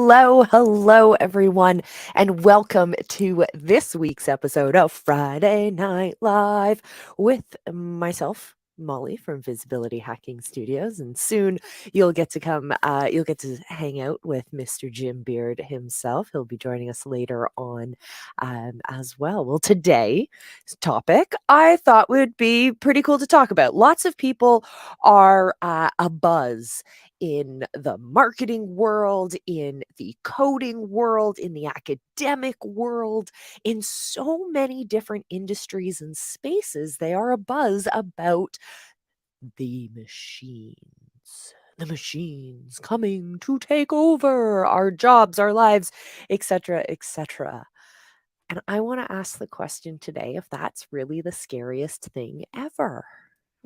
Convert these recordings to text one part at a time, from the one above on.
Hello, everyone, and welcome to this week's episode of Friday Night Live with myself, Molly from Visibility Hacking Studios, and soon you'll get to hang out with Mr. Jim Beard himself. He'll be joining us later on as well. Well, today's topic I thought would be pretty cool to talk about. Lots of people are abuzz in the marketing world, in the coding world, in the academic world, in so many different industries and spaces, they are abuzz about the machines. The machines coming to take over our jobs, our lives, etc., etc. And I want to ask the question today if that's really the scariest thing ever.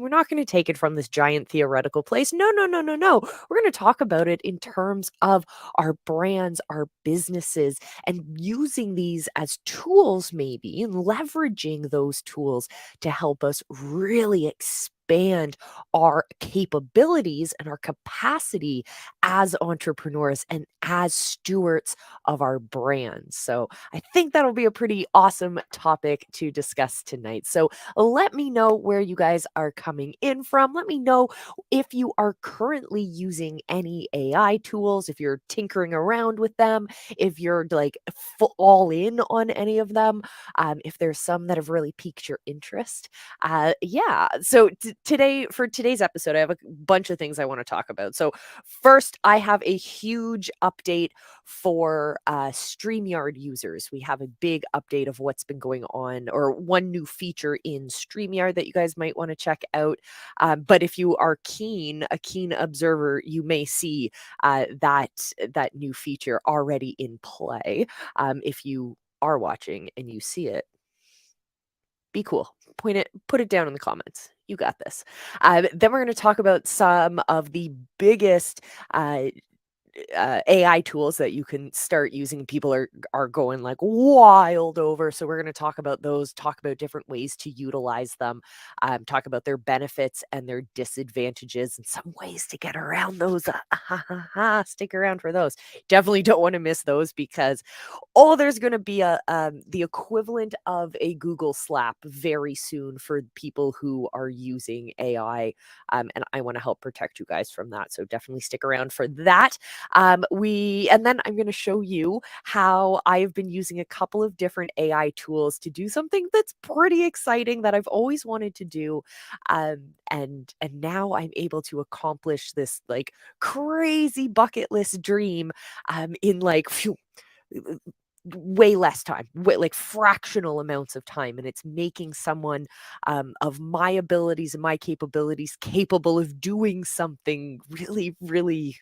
We're not going to take it from this giant theoretical place. No, no, no, no, no. We're going to talk about it in terms of our brands, our businesses, and using these as tools, maybe, and leveraging those tools to help us really expand our capabilities and our capacity as entrepreneurs and as stewards of our brands. So, I think that'll be a pretty awesome topic to discuss tonight. So let me know where you guys are coming in from. Let me know if you are currently using any AI tools, if you're tinkering around with them, if you're like all in on any of them, if there's some that have really piqued your interest. Yeah. So today, for today's episode, I have a bunch of things I want to talk about. So first, I have a huge update for StreamYard users. We have a big update of what's been going on, or one new feature in StreamYard that you guys might want to check out. But if you are a keen observer, you may see that new feature already in play. If you are watching and you see it, be cool. Put it down in the comments. You got this. Then we're going to talk about some of the biggest AI tools that you can start using. People are going like wild over. So we're going to talk about those, talk about different ways to utilize them, talk about their benefits and their disadvantages, and some ways to get around those. Stick around for those. Definitely don't want to miss those because there's going to be the equivalent of a Google slap very soon for people who are using AI, and I want to help protect you guys from that. So definitely stick around for that. And then I'm going to show you how I've been using a couple of different AI tools to do something that's pretty exciting that I've always wanted to do, and now I'm able to accomplish this like crazy bucket list dream, in like way less time, like fractional amounts of time, and it's making someone of my abilities and my capabilities capable of doing something really, really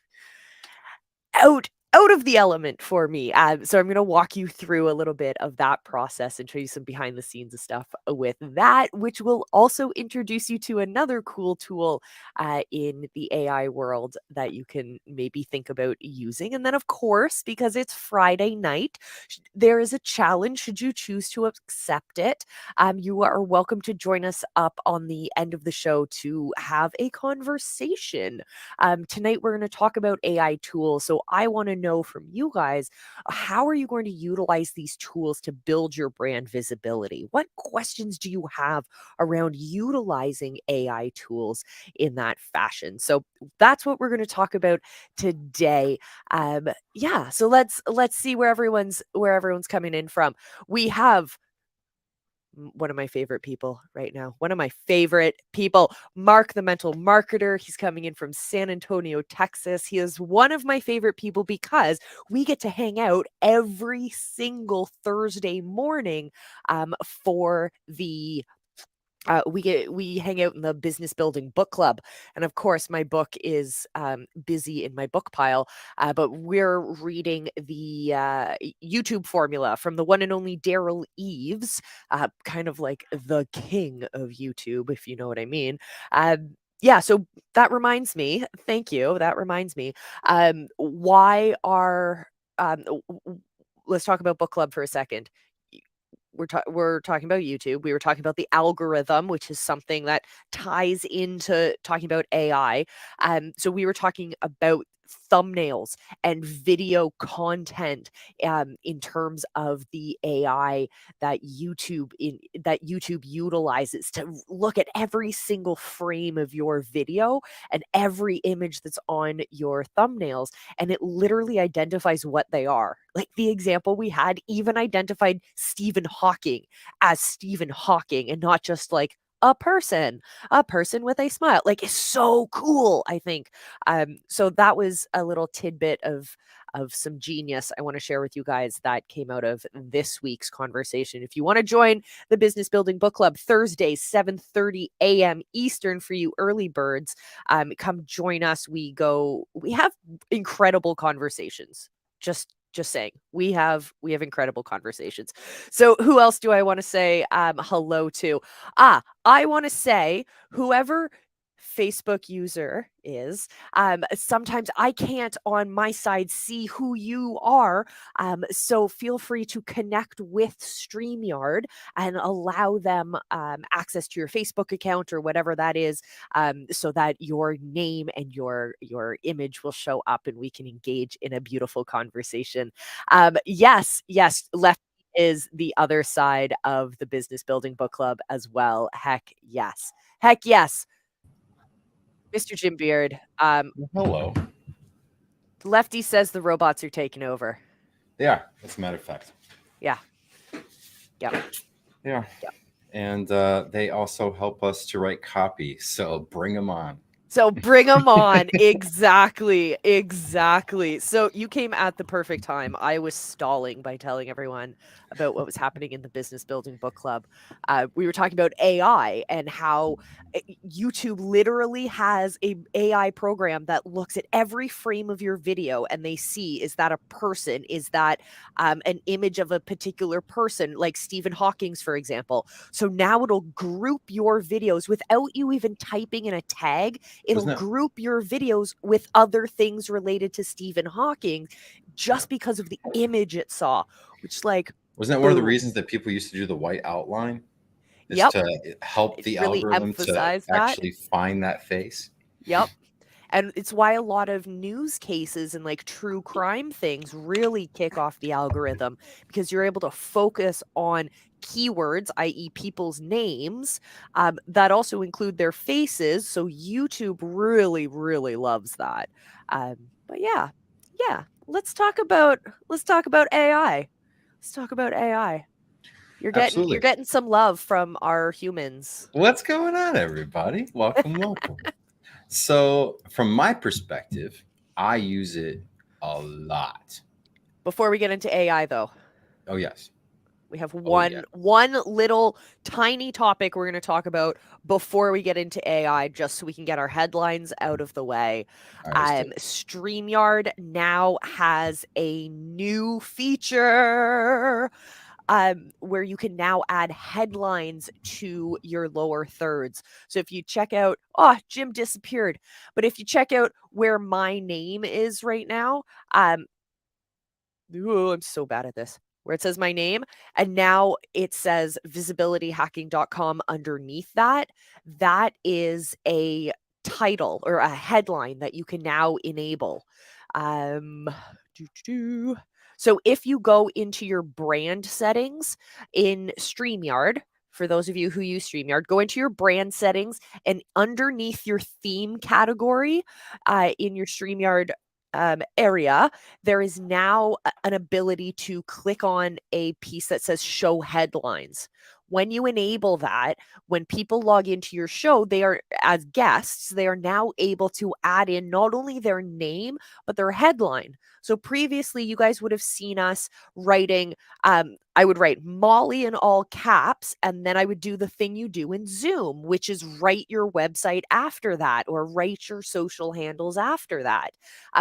out of the element for me. So I'm going to walk you through a little bit of that process and show you some behind the scenes of stuff with that, which will also introduce you to another cool tool in the AI world that you can maybe think about using. And then, of course, because it's Friday night, there is a challenge. Should you choose to accept it, you are welcome to join us up on the end of the show to have a conversation. Tonight, we're going to talk about AI tools. So I want to know from you guys, how are you going to utilize these tools to build your brand visibility? What questions do you have around utilizing AI tools in that fashion? So that's what we're going to talk about today. Yeah, so let's see where everyone's coming in from. We have one of my favorite people right now. One of my favorite people, Mark the Mental Marketer. He's coming in from San Antonio, Texas. He is one of my favorite people because we get to hang out every single Thursday morning, for the we hang out in the business building book club, and of course my book is busy in my book pile, but we're reading the YouTube formula from the one and only Daryl Eves, kind of like the king of YouTube, if you know what I mean. Yeah, so that reminds me, thank you, that reminds me, why are let's talk about book club for a second. We're talking about YouTube. We were talking about the algorithm, which is something that ties into talking about AI. So we were talking about thumbnails and video content in terms of the AI that YouTube utilizes to look at every single frame of your video and every image that's on your thumbnails, and it literally identifies what they are. Like the example we had even identified Stephen Hawking as Stephen Hawking and not just like a person with a smile. Like it's so cool, I think. So that was a little tidbit of some genius I want to share with you guys that came out of this week's conversation. If you want to join the Business Building Book Club Thursdays, 7:30 a.m. Eastern for you early birds, come join us. We have incredible conversations. Just saying, we have incredible conversations. So who else do I want to say hello to? I want to say whoever Facebook user is. Sometimes I can't on my side see who you are. So feel free to connect with StreamYard and allow them access to your Facebook account or whatever that is, so that your name and your image will show up and we can engage in a beautiful conversation. Yes, left is the other side of the Business Building Book Club as well. Heck yes. Heck yes. Mr. Jim Beard. Hello. Lefty says the robots are taking over. They are, as a matter of fact. Yeah. Yeah. Yeah. Yeah. And they also help us to write copy. So bring them on. So bring them on. Exactly. Exactly. So you came at the perfect time. I was stalling by telling everyone about what was happening in the Business Building Book Club. We were talking about AI and how YouTube literally has a AI program that looks at every frame of your video and they see, is that a person? Is that an image of a particular person, like Stephen Hawking's, for example? So now it'll group your videos without you even typing in a tag. It'll group your videos with other things related to Stephen Hawking just because of the image it saw, which like wasn't that one of the reasons that people used to do the white outline? Is Yep. to help the Really algorithm to emphasize that. actually find that face. Yep. And it's why a lot of news cases and like true crime things really kick off the algorithm because you're able to focus on keywords, i.e., people's names, that also include their faces. So YouTube really, really loves that. But yeah, let's talk about AI. Let's talk about AI. You're Absolutely. getting some love from our humans. What's going on, everybody? Welcome. So, from my perspective, I use it a lot. Before we get into AI, though, Oh, yes. we have one little tiny topic we're going to talk about before we get into AI, just so we can get our headlines out of the way. StreamYard now has a new feature where you can now add headlines to your lower thirds. So if you check out, Jim disappeared, but if you check out where my name is right now, I'm so bad at this. Where it says my name, and now it says visibilityhacking.com underneath that. That is a title or a headline that you can now enable. So if you go into your brand settings in StreamYard, for those of you who use StreamYard, go into your brand settings and underneath your theme category in your StreamYard area, there is now an ability to click on a piece that says show headlines. When you enable that, when people log into your show, they are, as guests, they are now able to add in not only their name, but their headline. So previously, you guys would have seen us writing, I would write Molle in all caps, and then I would do the thing you do in Zoom, which is write your website after that or write your social handles after that.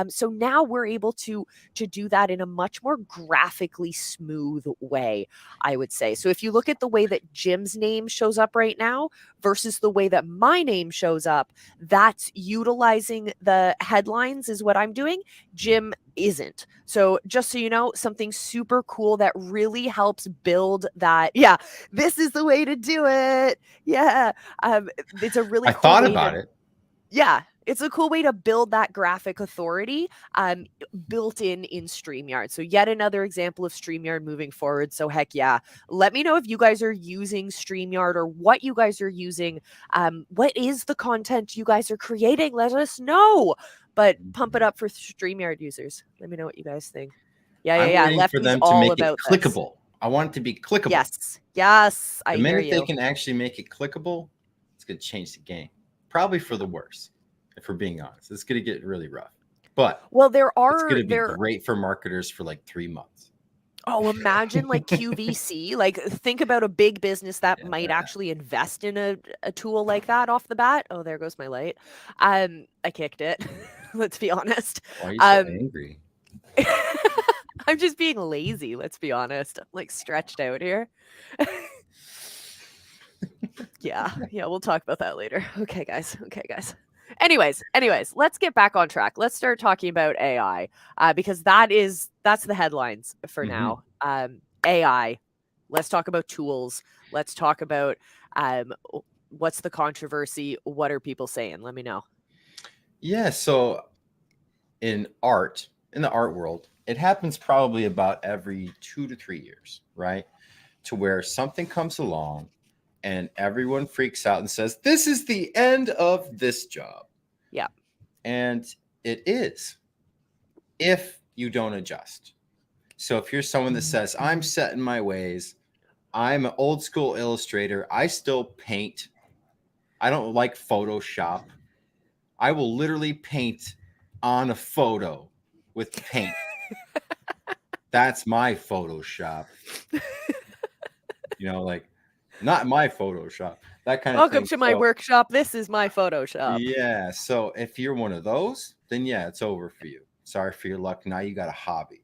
So now we're able to do that in a much more graphically smooth way, I would say. So if you look at the way that Jim's name shows up right now versus the way that my name shows up, that's utilizing the headlines is what I'm doing. Jim isn't. So just so you know, something super cool that really helps build that. Yeah, this is the way to do it. Yeah. It's a really I cool thought way about to it. Yeah, It's a cool way to build that graphic authority built in StreamYard. So yet another example of StreamYard moving forward. So heck yeah. Let me know if you guys are using StreamYard or what you guys are using. What is the content you guys are creating? Let us know. But pump it up for StreamYard users. Let me know what you guys think. Yeah, yeah, I'm yeah. waiting for Lefty's them to all make it about this. clickable. I want it to be clickable. Yes. Yes. I The hear minute they you. can actually make it clickable, it's going to change the game. Probably for the worse, if we're being honest. It's going to get really rough. But Well, it's going to be there great for marketers for like 3 months. Oh, imagine like QVC. Like, think about a big business that might Yeah. actually invest in a tool like that off the bat. Oh, there goes my light. I kicked it. Let's be honest. Why are you so Um, angry? I'm just being lazy. Let's be honest. I'm like stretched out here. Yeah, yeah, we'll talk about that later. Okay, guys. Okay, guys. Anyways, let's get back on track. Let's start talking about AI because that's the headlines for Hmm. now. AI. Let's talk about tools. Let's talk about what's the controversy. What are people saying? Let me know. Yeah. So in art, in the art world, it happens probably about every 2 to 3 years, right? To where something comes along and everyone freaks out and says, "This is the end of this job." Yeah. And it is if you don't adjust. So if you're someone that says, "I'm set in my ways, I'm an old school illustrator, I still paint, I don't like Photoshop, I will literally paint on a photo with paint. That's my Photoshop." Like not my Photoshop, that kind of Welcome thing. to my So workshop. This is my Photoshop. yeah, so if you're one of those, then yeah, it's over for you. Sorry for your luck. Now you got a hobby.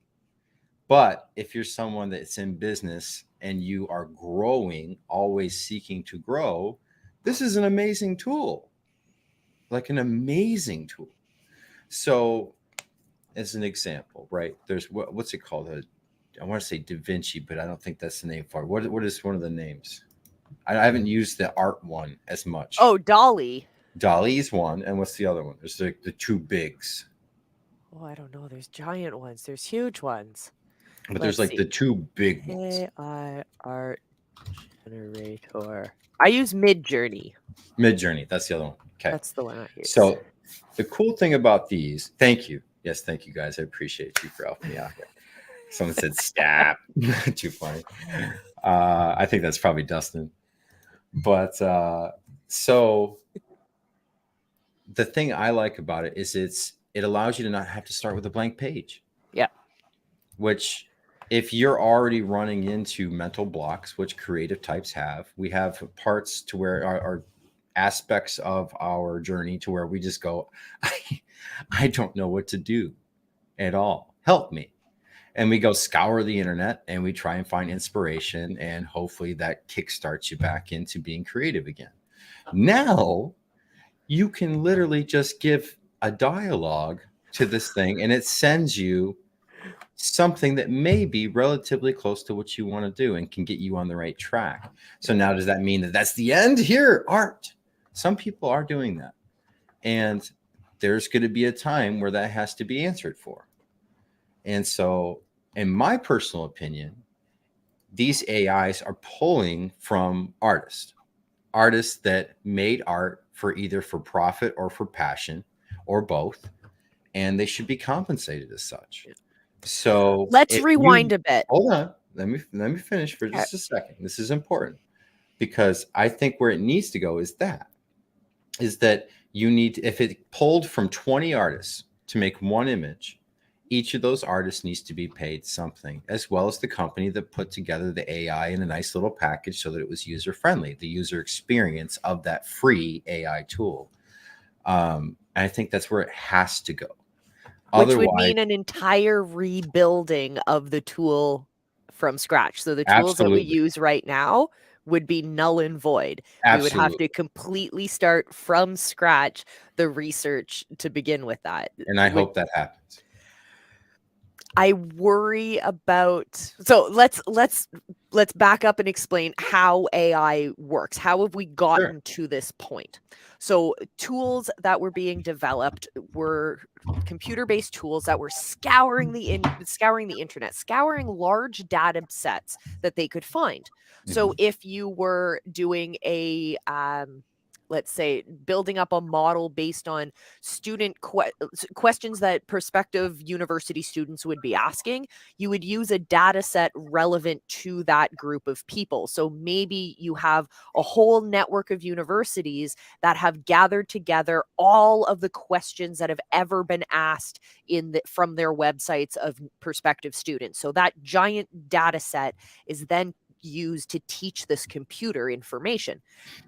But if you're someone that's in business and you are growing, always seeking to grow, this is an amazing tool. Like an amazing tool. So, as an example, right? There's what's it called? I want to say Da Vinci, but I don't think that's the name for it. What is one of the names? I haven't used the art one as much. Oh, Dolly. Dolly is one, and what's the other one? There's the two bigs, Oh, I don't know. There's giant ones. There's huge ones. but there's Let's like the see. two big ones. AI art generator. I use Mid Journey. Mid Journey, that's the other one. Okay. That's the one I use. So the cool thing about these, thank you. Yes, thank you guys. I appreciate you for helping me out here. Someone said stop. Too funny. I think that's probably Dustin. But so the thing I like about it is it allows you to not have to start with a blank page. Yeah. Which if you're already running into mental blocks, which creative types have, we have parts to where our aspects of our journey to where we just go, I don't know what to do at all. Help me. And we go scour the internet and we try and find inspiration, and hopefully that kickstarts you back into being creative again. Now you can literally just give a dialogue to this thing and it sends you something that may be relatively close to what you want to do and can get you on the right track. So now does that mean that that's the end here? Art. Some people are doing that. And there's going to be a time where that has to be answered for. And so, in my personal opinion, these AIs are pulling from artists that made art for either for profit or for passion or both, and they should be compensated as such. So Let's if rewind you a bit. hold on, let me finish for Okay. just a second. This is important because I think where it needs to go is that you need, if it pulled from 20 artists to make one image, each of those artists needs to be paid something, as well as the company that put together the AI in a nice little package so that it was user friendly, the user experience of that free AI tool. And I think that's where it has to go. Which would Otherwise, mean an entire rebuilding of the tool from scratch. So the tools that we absolutely, use right now would be null and void. We would have to absolutely. completely start from scratch the research to begin with that. And I Would hope that happens. I worry about, so let's back up and explain how AI works. How have we Sure. gotten to this point? So tools that were being developed were computer-based tools that were scouring the internet, scouring large data sets that they could find. So Mhm. if you were doing a let's say building up a model based on questions that prospective university students would be asking, you would use a data set relevant to that group of people. So maybe you have a whole network of universities that have gathered together all of the questions that have ever been asked from their websites of prospective students. So that giant data set is then used to teach this computer information.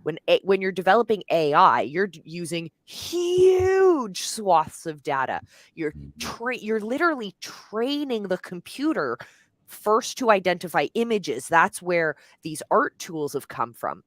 When you're developing AI, you're using huge swaths of data. Mhm. You're literally training the computer first to identify images. That's where these art tools have come from,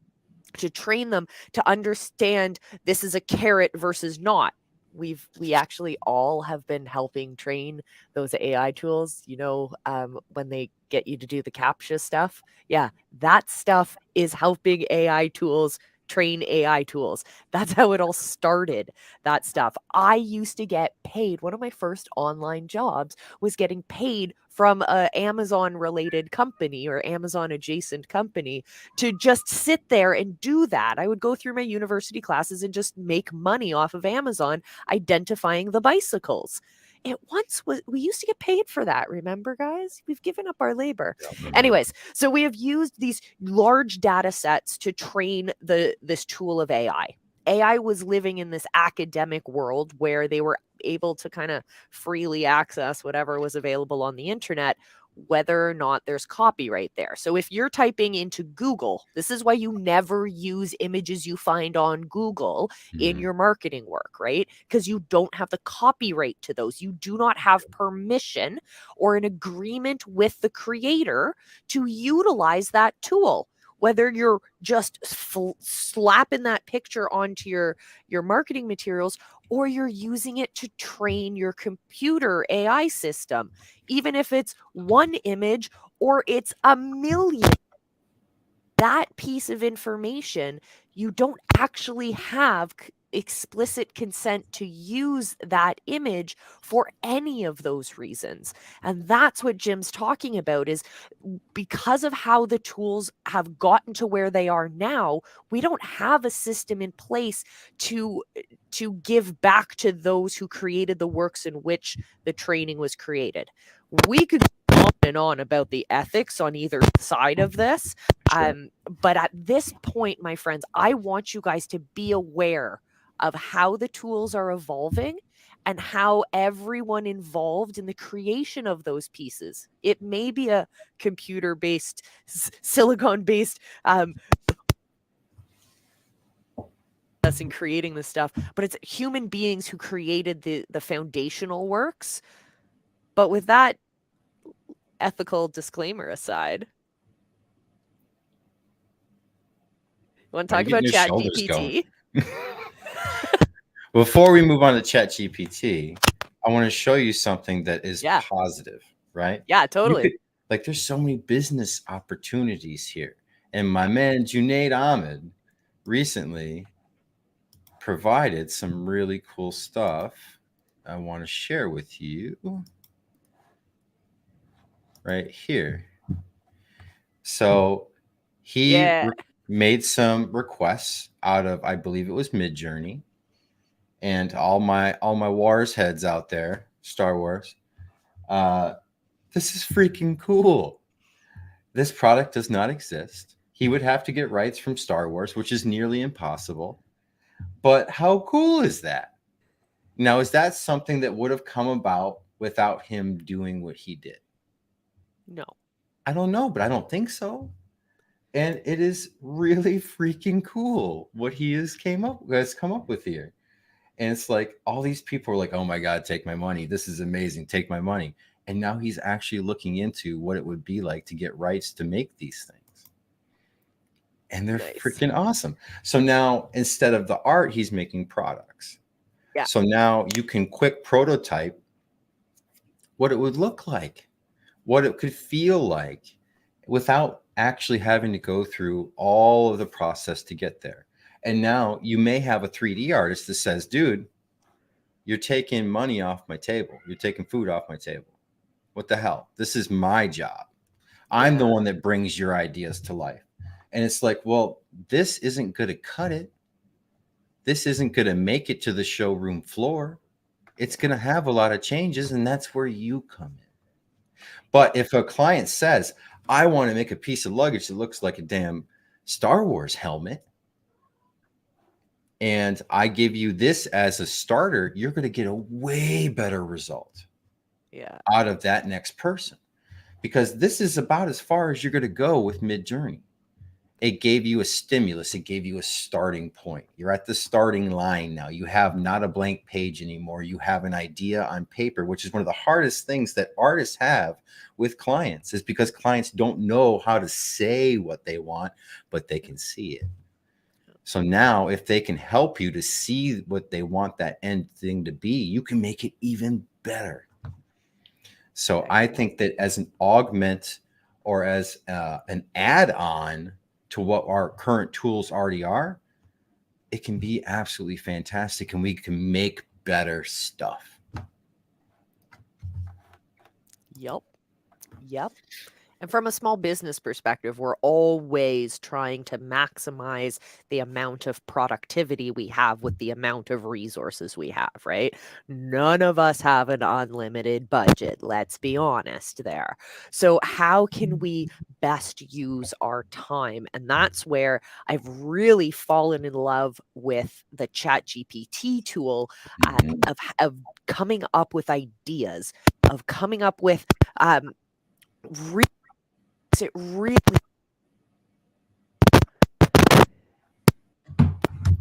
to train them to understand this is a carrot versus not. We actually all have been helping train those AI tools. When they get you to do the captcha stuff, yeah, that stuff is helping AI tools train AI tools. That's how it all started. That stuff. I used to get paid. One of my first online jobs was getting paid from a Amazon related company or Amazon adjacent company to just sit there and do that. I would go through my university classes and just make money off of Amazon identifying the bicycles. It once was, we used to get paid for that. Remember, guys? We've given up our labor. Yeah, I remember. Anyways, so we have used these large data sets to train this tool of AI. AI was living in this academic world where they were able to kind of freely access whatever was available on the internet, whether or not there's copyright there. So if you're typing into Google, this is why you never use images you find on Google in Mhm. your marketing work, right? Because you don't have the copyright to those. You do not have permission or an agreement with the creator to utilize that tool. Whether you're just slapping that picture onto your marketing materials, or you're using it to train your computer AI system, even if it's one image or it's a million, that piece of information, you don't actually have explicit consent to use that image for any of those reasons. And that's what Jim's talking about, is because of how the tools have gotten to where they are now, we don't have a system in place to give back to those who created the works in which the training was created. We could go on and on about the ethics on either side of this. Sure. But at this point, my friends, I want you guys to be aware of how the tools are evolving and how everyone involved in the creation of those pieces. It may be a computer based, silicon based us in creating this stuff, but it's human beings who created the foundational works. But with that ethical disclaimer aside, you want to Why are you talk getting about your Chat shoulders going? GPT? Before we move on to ChatGPT, I want to show you something that is Yeah, positive, right? yeah, You totally. could, like, there's so many business opportunities here. And my man Junaid Ahmed recently provided some really cool stuff I want to share with you right here. So he Yeah. made some requests out of, I believe it was Midjourney, and all my Wars heads out there, Star Wars. Uh, this is freaking cool. This product does not exist. He would have to get rights from Star Wars, which is nearly impossible. But how cool is that? Now, is that something that would have come about without him doing what he did? No. I don't know, but I don't think so. And it is really freaking cool what he has come up with here. And it's like all these people are like, "Oh my god, take my money. This is amazing. Take my money." And now he's actually looking into what it would be like to get rights to make these things. And they're Nice. freaking awesome. So now instead of the art, he's making products. Yeah. So now you can quick prototype what it would look like, what it could feel like without actually having to go through all of the process to get there. And now you may have a 3D artist that says, dude, you're taking money off my table. You're taking food off my table. What the hell? This is my job. I'm the Yeah. one that brings your ideas to life. And it's like, well, this isn't going to cut it. This isn't going to make it to the showroom floor. It's going to have a lot of changes. And that's where you come in. But if a client says, I want to make a piece of luggage that looks like a damn Star Wars helmet, and I give you this as a starter, you're going to get a way better result Yeah. out of that next person, because this is about as far as you're going to go with Mid-Journey. It gave you a stimulus. It gave you a starting point. You're at the starting line now. You have not a blank page anymore. You have an idea on paper, which is one of the hardest things that artists have with clients, is because clients don't know how to say what they want, but they can see it. So now if they can help you to see what they want that end thing to be, you can make it even better. So I think that as an augment or as an add-on to what our current tools already are, it can be absolutely fantastic, and we can make better stuff. Yep. Yep. And from a small business perspective, we're always trying to maximize the amount of productivity we have with the amount of resources we have, right? None of us have an unlimited budget, let's be honest there. So, how can we best use our time? And that's where I've really fallen in love with the ChatGPT tool, of coming up with ideas, of coming up with re- it really.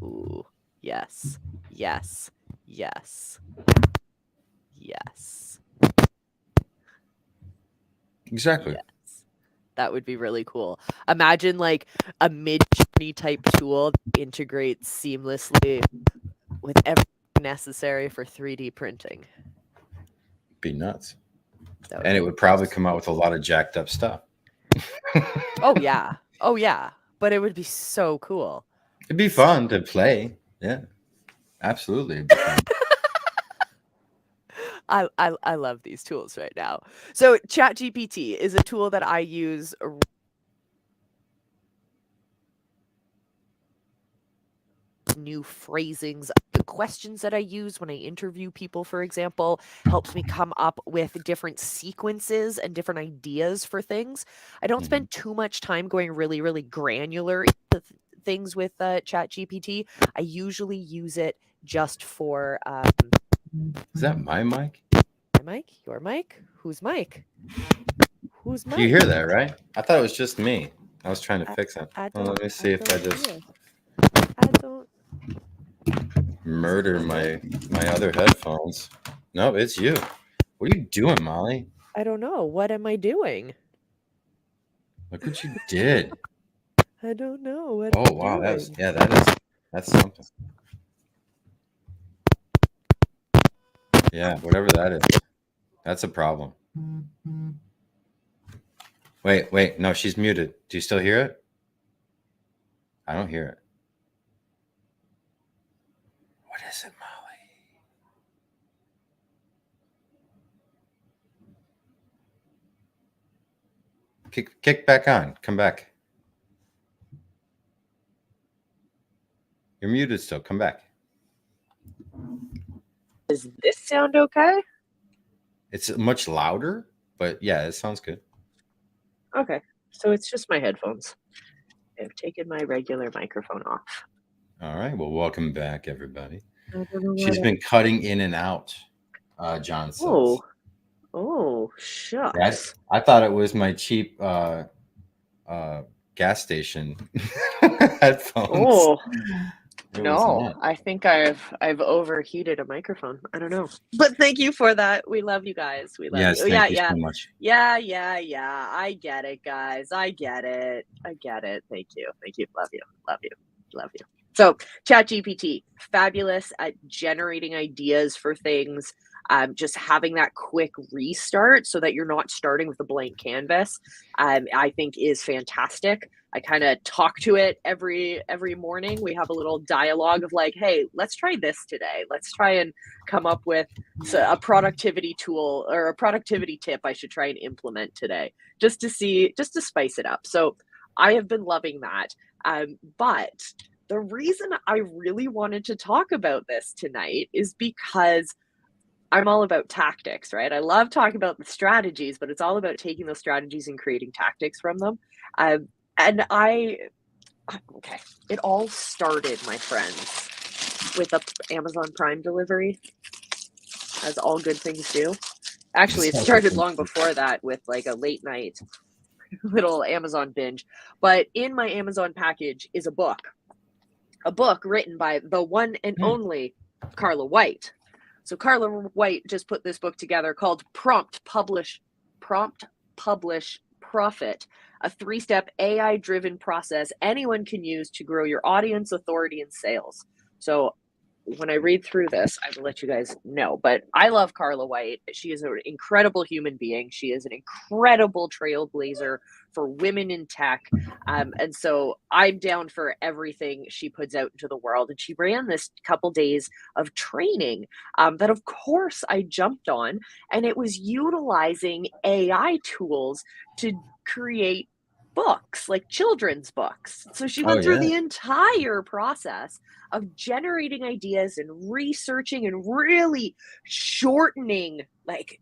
Ooh, yes, yes, yes, yes, Exactly. yes. That would be really cool. Imagine like a mid-journey type tool that integrates seamlessly with everything necessary for 3D printing. Be nuts. That would And it be would probably come out so with a cool. lot of jacked up stuff. Oh yeah. Oh yeah. But it would be so cool. It'd be So fun to play. Yeah, absolutely. It'd be fun. I love these tools right now. So ChatGPT is a tool that I use new phrasings. The questions that I use when I interview people, for example, helps me come up with different sequences and different ideas for things. I don't Mhm. spend too much time going really, really granular into things with Chat GPT. I usually use it just for Is that my mic? my mic, your mic, whose mic, whose You mic. hear that, right? I thought it was just me. I was trying to I, fix it. I Well, don't let me I see if I don't just hear. I don't. Is it murder just me? my other headphones. No, it's you. What are you doing, Molly? I don't know. What am I doing? Look what you did. I don't know what Oh I'm wow, doing. that's something. Yeah, whatever that is. That's a problem. Wait, no, she's muted. Do you still hear it? I don't hear it. What is it, Molly? Kick back on. Come back. You're muted still. Come back. Does this sound okay? It's much louder, but yeah, it sounds good. Okay. So it's just my headphones. I've taken my regular microphone off. All right. Well, welcome back, everybody. I don't know She's what. been cutting in and out, John Oh, says. oh, Yeah, shucks. I thought it was my cheap uh, gas station headphones. Oh, It was no. not. I think I've overheated a microphone. I don't know. But thank you for that. We love you guys. We love you. Yes, Oh, yeah, thank you yeah. so much. Yeah, yeah, yeah. I get it, guys. I get it. I get it. Thank you. Thank you. Love you. Love you. Love you. So, ChatGPT, fabulous at generating ideas for things. just having that quick restart so that you're not starting with a blank canvas, I think is fantastic. I kind of talk to it every morning. We have a little dialogue of like, hey, let's try this today. Let's try and come up with a productivity tool or a productivity tip I should try and implement today, just to spice it up. So I have been loving that. But the reason I really wanted to talk about this tonight is because I'm all about tactics, right? I love talking about the strategies, but it's all about taking those strategies and creating tactics from them. Um, and okay, it all started, my friends, with a Amazon Prime delivery, as all good things do. Actually, it started long before that with like a late night little Amazon binge. But in my Amazon package is a book written by the one and only Carla White. So Carla White just put this book together called Prompt, Publish, Profit, a 3-step AI-driven process anyone can use to grow your audience, authority, and sales. So when I read through this, I will let you guys know. But I love Carla White. She is an incredible human being. She is an incredible trailblazer for women in tech. And so I'm down for everything she puts out into the world. And she ran this couple days of training that, of course, I jumped on. And it was utilizing AI tools to create books, like children's books. So she went through the entire process of generating ideas and researching and really shortening like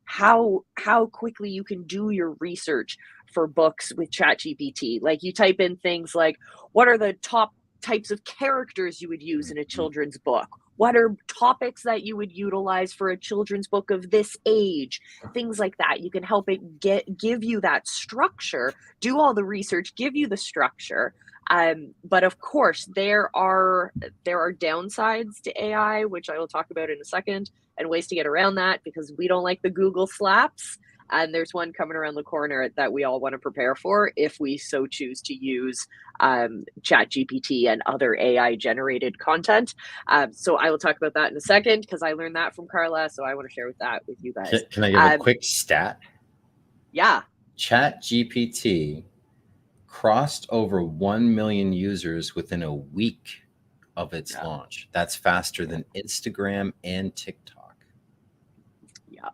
how quickly you can do your research for books with ChatGPT. Like you type in things like, what are the top types of characters you would use in a children's book? What are topics that you would utilize for a children's book of this age? Things like that. You can help it give you that structure, do all the research, give you the structure. But of course, there are downsides to AI, which I will talk about in a second, and ways to get around that because we don't like the Google slaps. And there's one coming around the corner that we all want to prepare for if we so choose to use ChatGPT and other AI generated content. So I will talk about that in a second because I learned that from Carla. So I want to share that with you guys. Can I give a quick stat? Yeah. ChatGPT crossed over 1 million users within a week of its launch. That's faster than Instagram and TikTok. Yeah.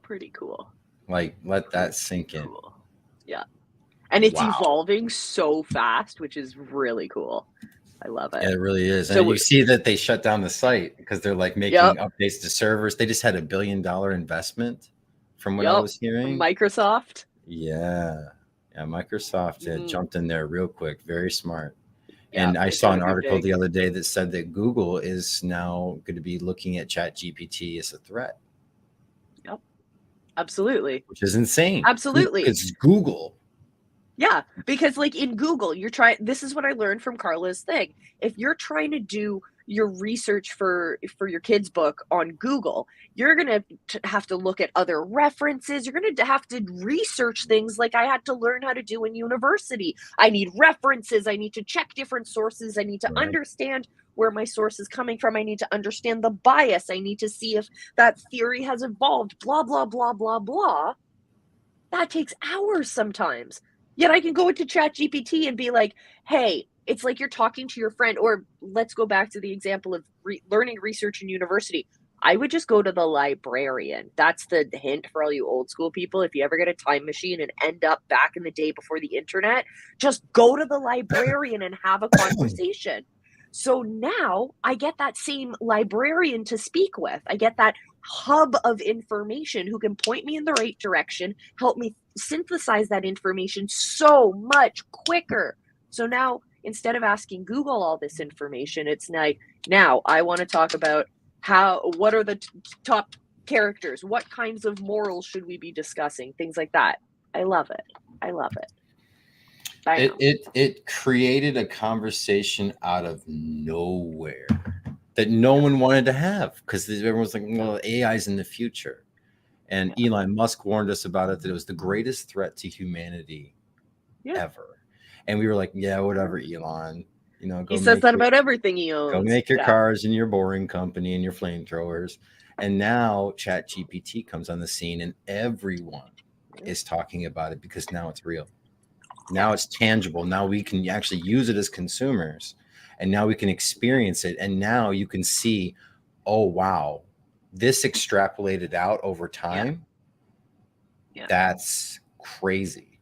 Pretty cool. Like, let that sink in. Yeah. And it's evolving so fast, which is really cool. I love it. Yeah, it really is. So, and you see that they shut down the site because they're like making updates to servers. They just had $1 billion investment from what I was hearing. From Microsoft. Yeah. Yeah, Microsoft jumped in there real quick. Very smart. And I saw an article the other day that said that Google is now going to be looking at ChatGPT as a threat. Yep. Absolutely. Which is insane. Absolutely. It's Google. Yeah, because like in Google, this is what I learned from Carla's thing. If you're trying to do your research for your kids' book on Google, you're going to have to look at other references. You're going to have to research things like I had to learn how to do in university. I need references. I need to check different sources. I need to understand where my source is coming from. I need to understand the bias. I need to see if that theory has evolved, blah, blah, blah, blah, blah. That takes hours sometimes. Yet I can go into ChatGPT and be like, hey, it's like you're talking to your friend. Or let's go back to the example of learning research in university. I would just go to the librarian. That's the hint for all you old school people. If you ever get a time machine and end up back in the day before the internet, just go to the librarian and have a conversation. So now I get that same librarian to speak with. I get that hub of information who can point me in the right direction, help me synthesize that information so much quicker. So now instead of asking Google all this information, it's like, now I want to talk about what are the top characters? What kinds of morals should we be discussing? Things like that. I love it. I love it. It created a conversation out of nowhere that no one wanted to have because everyone's like, well, AI's in the future. And Elon Musk warned us about it, that it was the greatest threat to humanity ever. And we were like, yeah, whatever, Elon. You know, He says that about everything he go owns. make your Yeah. cars and your boring company and your flamethrowers. And now Chat GPT comes on the scene and everyone is talking about it because now it's real. Yeah. Now it's tangible. Now we can actually use it as consumers, and now we can experience it. And now you can see, oh, wow, this extrapolated out over Yeah. time. Yeah. That's crazy.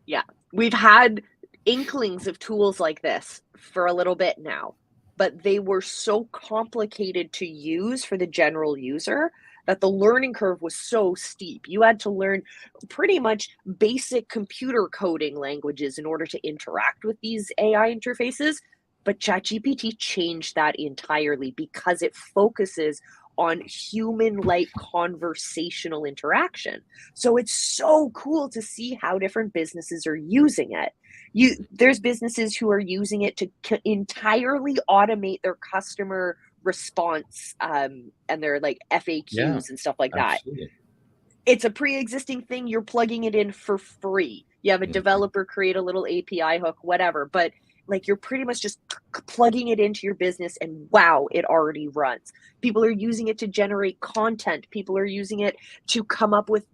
Yeah. We've had inklings of tools like this for a little bit now, but they were so complicated to use for the general user that the learning curve was so steep. You had to learn pretty much basic computer coding languages in order to interact with these AI interfaces. But ChatGPT changed that entirely because it focuses on human like conversational interaction. So it's so cool to see how different businesses are using it. There's businesses who are using it to entirely automate their customer response, and their like Yeah, FAQs and stuff like that. absolutely. It's a pre-existing thing. You're plugging it in for free. You have a Mhm. developer create a little API hook, whatever, but like you're pretty much just plugging it into your business and wow, it already runs. People are using it to generate content. People are using it to come up with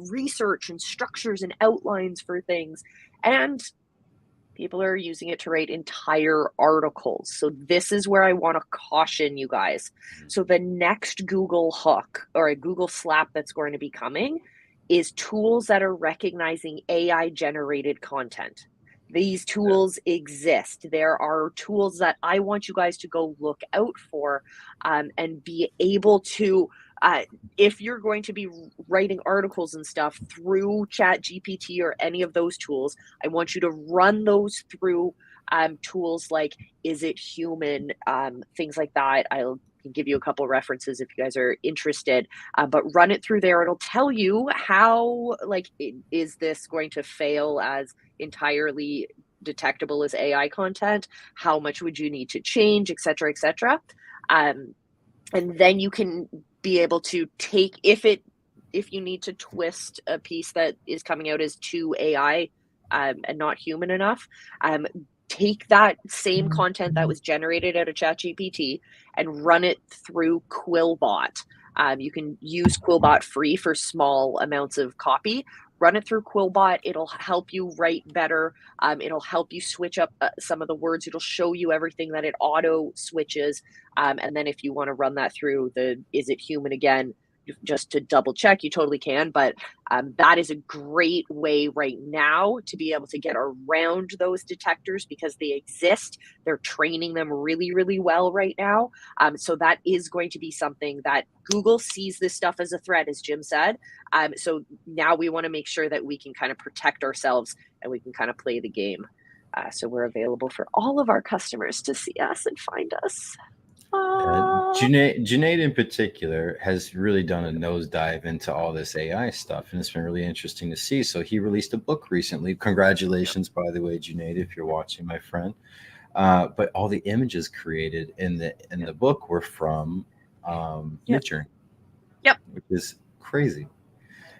research and structures and outlines for things. And people are using it to write entire articles. So this is where I want to caution you guys. So the next Google hook or a Google slap that's going to be coming is tools that are recognizing AI generated content. These tools exist. There are tools that I want you guys to go look out for, and be able to, uh, if you're going to be writing articles and stuff through Chat GPT or any of those tools, I want you to run those through tools like Is It Human, things like that. I'll give you a couple references if you guys are interested, but run it through there. It'll tell you how, like, is this going to fail as entirely detectable as AI content? How much would you need to change, et cetera, et cetera. And then you can be able to take, if you need to twist a piece that is coming out as too AI, and not human enough, take that same content that was generated out of ChatGPT and run it through Quillbot. You can use Quillbot free for small amounts of copy. Run it through Quillbot. It'll help you write better. It'll help you switch up some of the words. It'll show you everything that it auto switches. And then if you want to run that through the Is It Human again, just to double check, you totally can. But that is a great way right now to be able to get around those detectors because they exist. They're training them really, really well right now. So that is going to be something that Google sees this stuff as a threat, as Jim said. So now we want to make sure that we can kind of protect ourselves and we can kind of play the game. So we're available for all of our customers to see us and find us. Junaid in particular has really done a nosedive into all this AI stuff, and it's been really interesting to see. So he released a book recently. Congratulations, by the way, Junaid, if you're watching, my friend. But all the images created in the book were from Yep. Midjourney, Yep. which is crazy,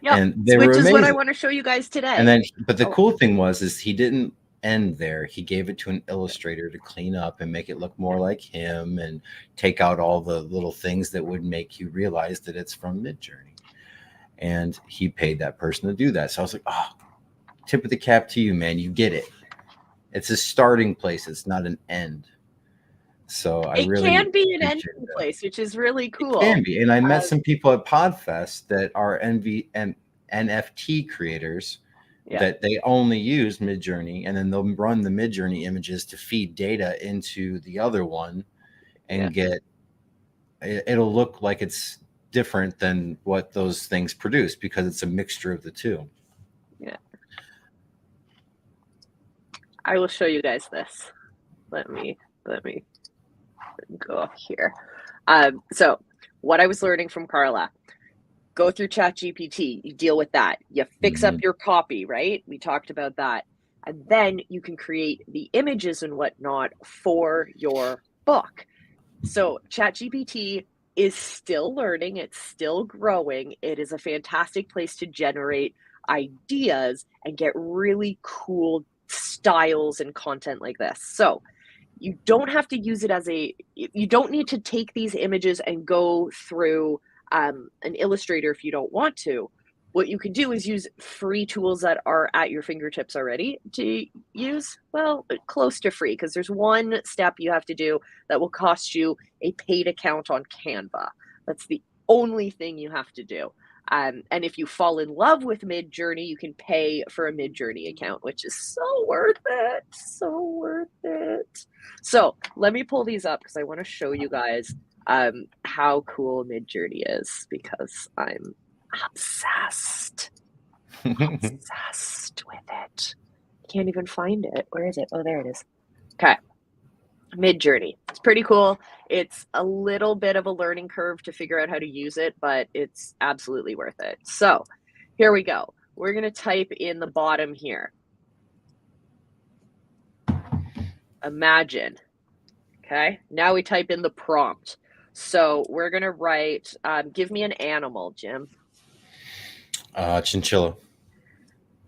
Yep. and they were Which is what I amazing. want to show you guys And today. then, but the Oh, cool thing is he didn't end there. He gave it to an illustrator to clean up and make it look more yeah. like him and take out all the little things that would make you realize that it's from Midjourney. And he paid that person to do that. So I was like, oh, tip of the cap to you, man. You get it. It's a starting place. It's not an end. So I It really can be an appreciate ending that. place, which is really It cool. can be. And I met Um, some people at Podfest that are NFT creators yeah. that they only use Midjourney, and then they'll run the Midjourney images to feed data into the other one Yeah. and get it'll look like it's different than what those things produce because it's a mixture of the two. Yeah. I will show you guys this. Let me go up here. So what I was learning from Carla, go through Chat GPT, you deal with that. You fix up Mhm. your copy, right? We talked about that. And then you can create the images and whatnot for your book. So Chat GPT is still learning, it's still growing. It is a fantastic place to generate ideas and get really cool styles and content like this. So You don't have to use it as you don't need to take these images and go through an Illustrator if you don't want to. What you can do is use free tools that are at your fingertips already to use, well, close to free, because there's one step you have to do that will cost you a paid account on Canva. That's the only thing you have to do. And if you fall in love with Midjourney, you can pay for a Midjourney account, which is so worth it. So worth it. So let me pull these up because I want to show you guys how cool Midjourney is, because I'm obsessed. Obsessed with it. Can't even find it. Where is it? Oh, there it is. Okay. Midjourney. It's pretty cool. It's a little bit of a learning curve to figure out how to use it, but it's absolutely worth it. So here we go. We're going to type in the bottom here. Imagine. Okay. Now we type in the prompt. So we're going to write, give me an animal, Jim. Chinchilla.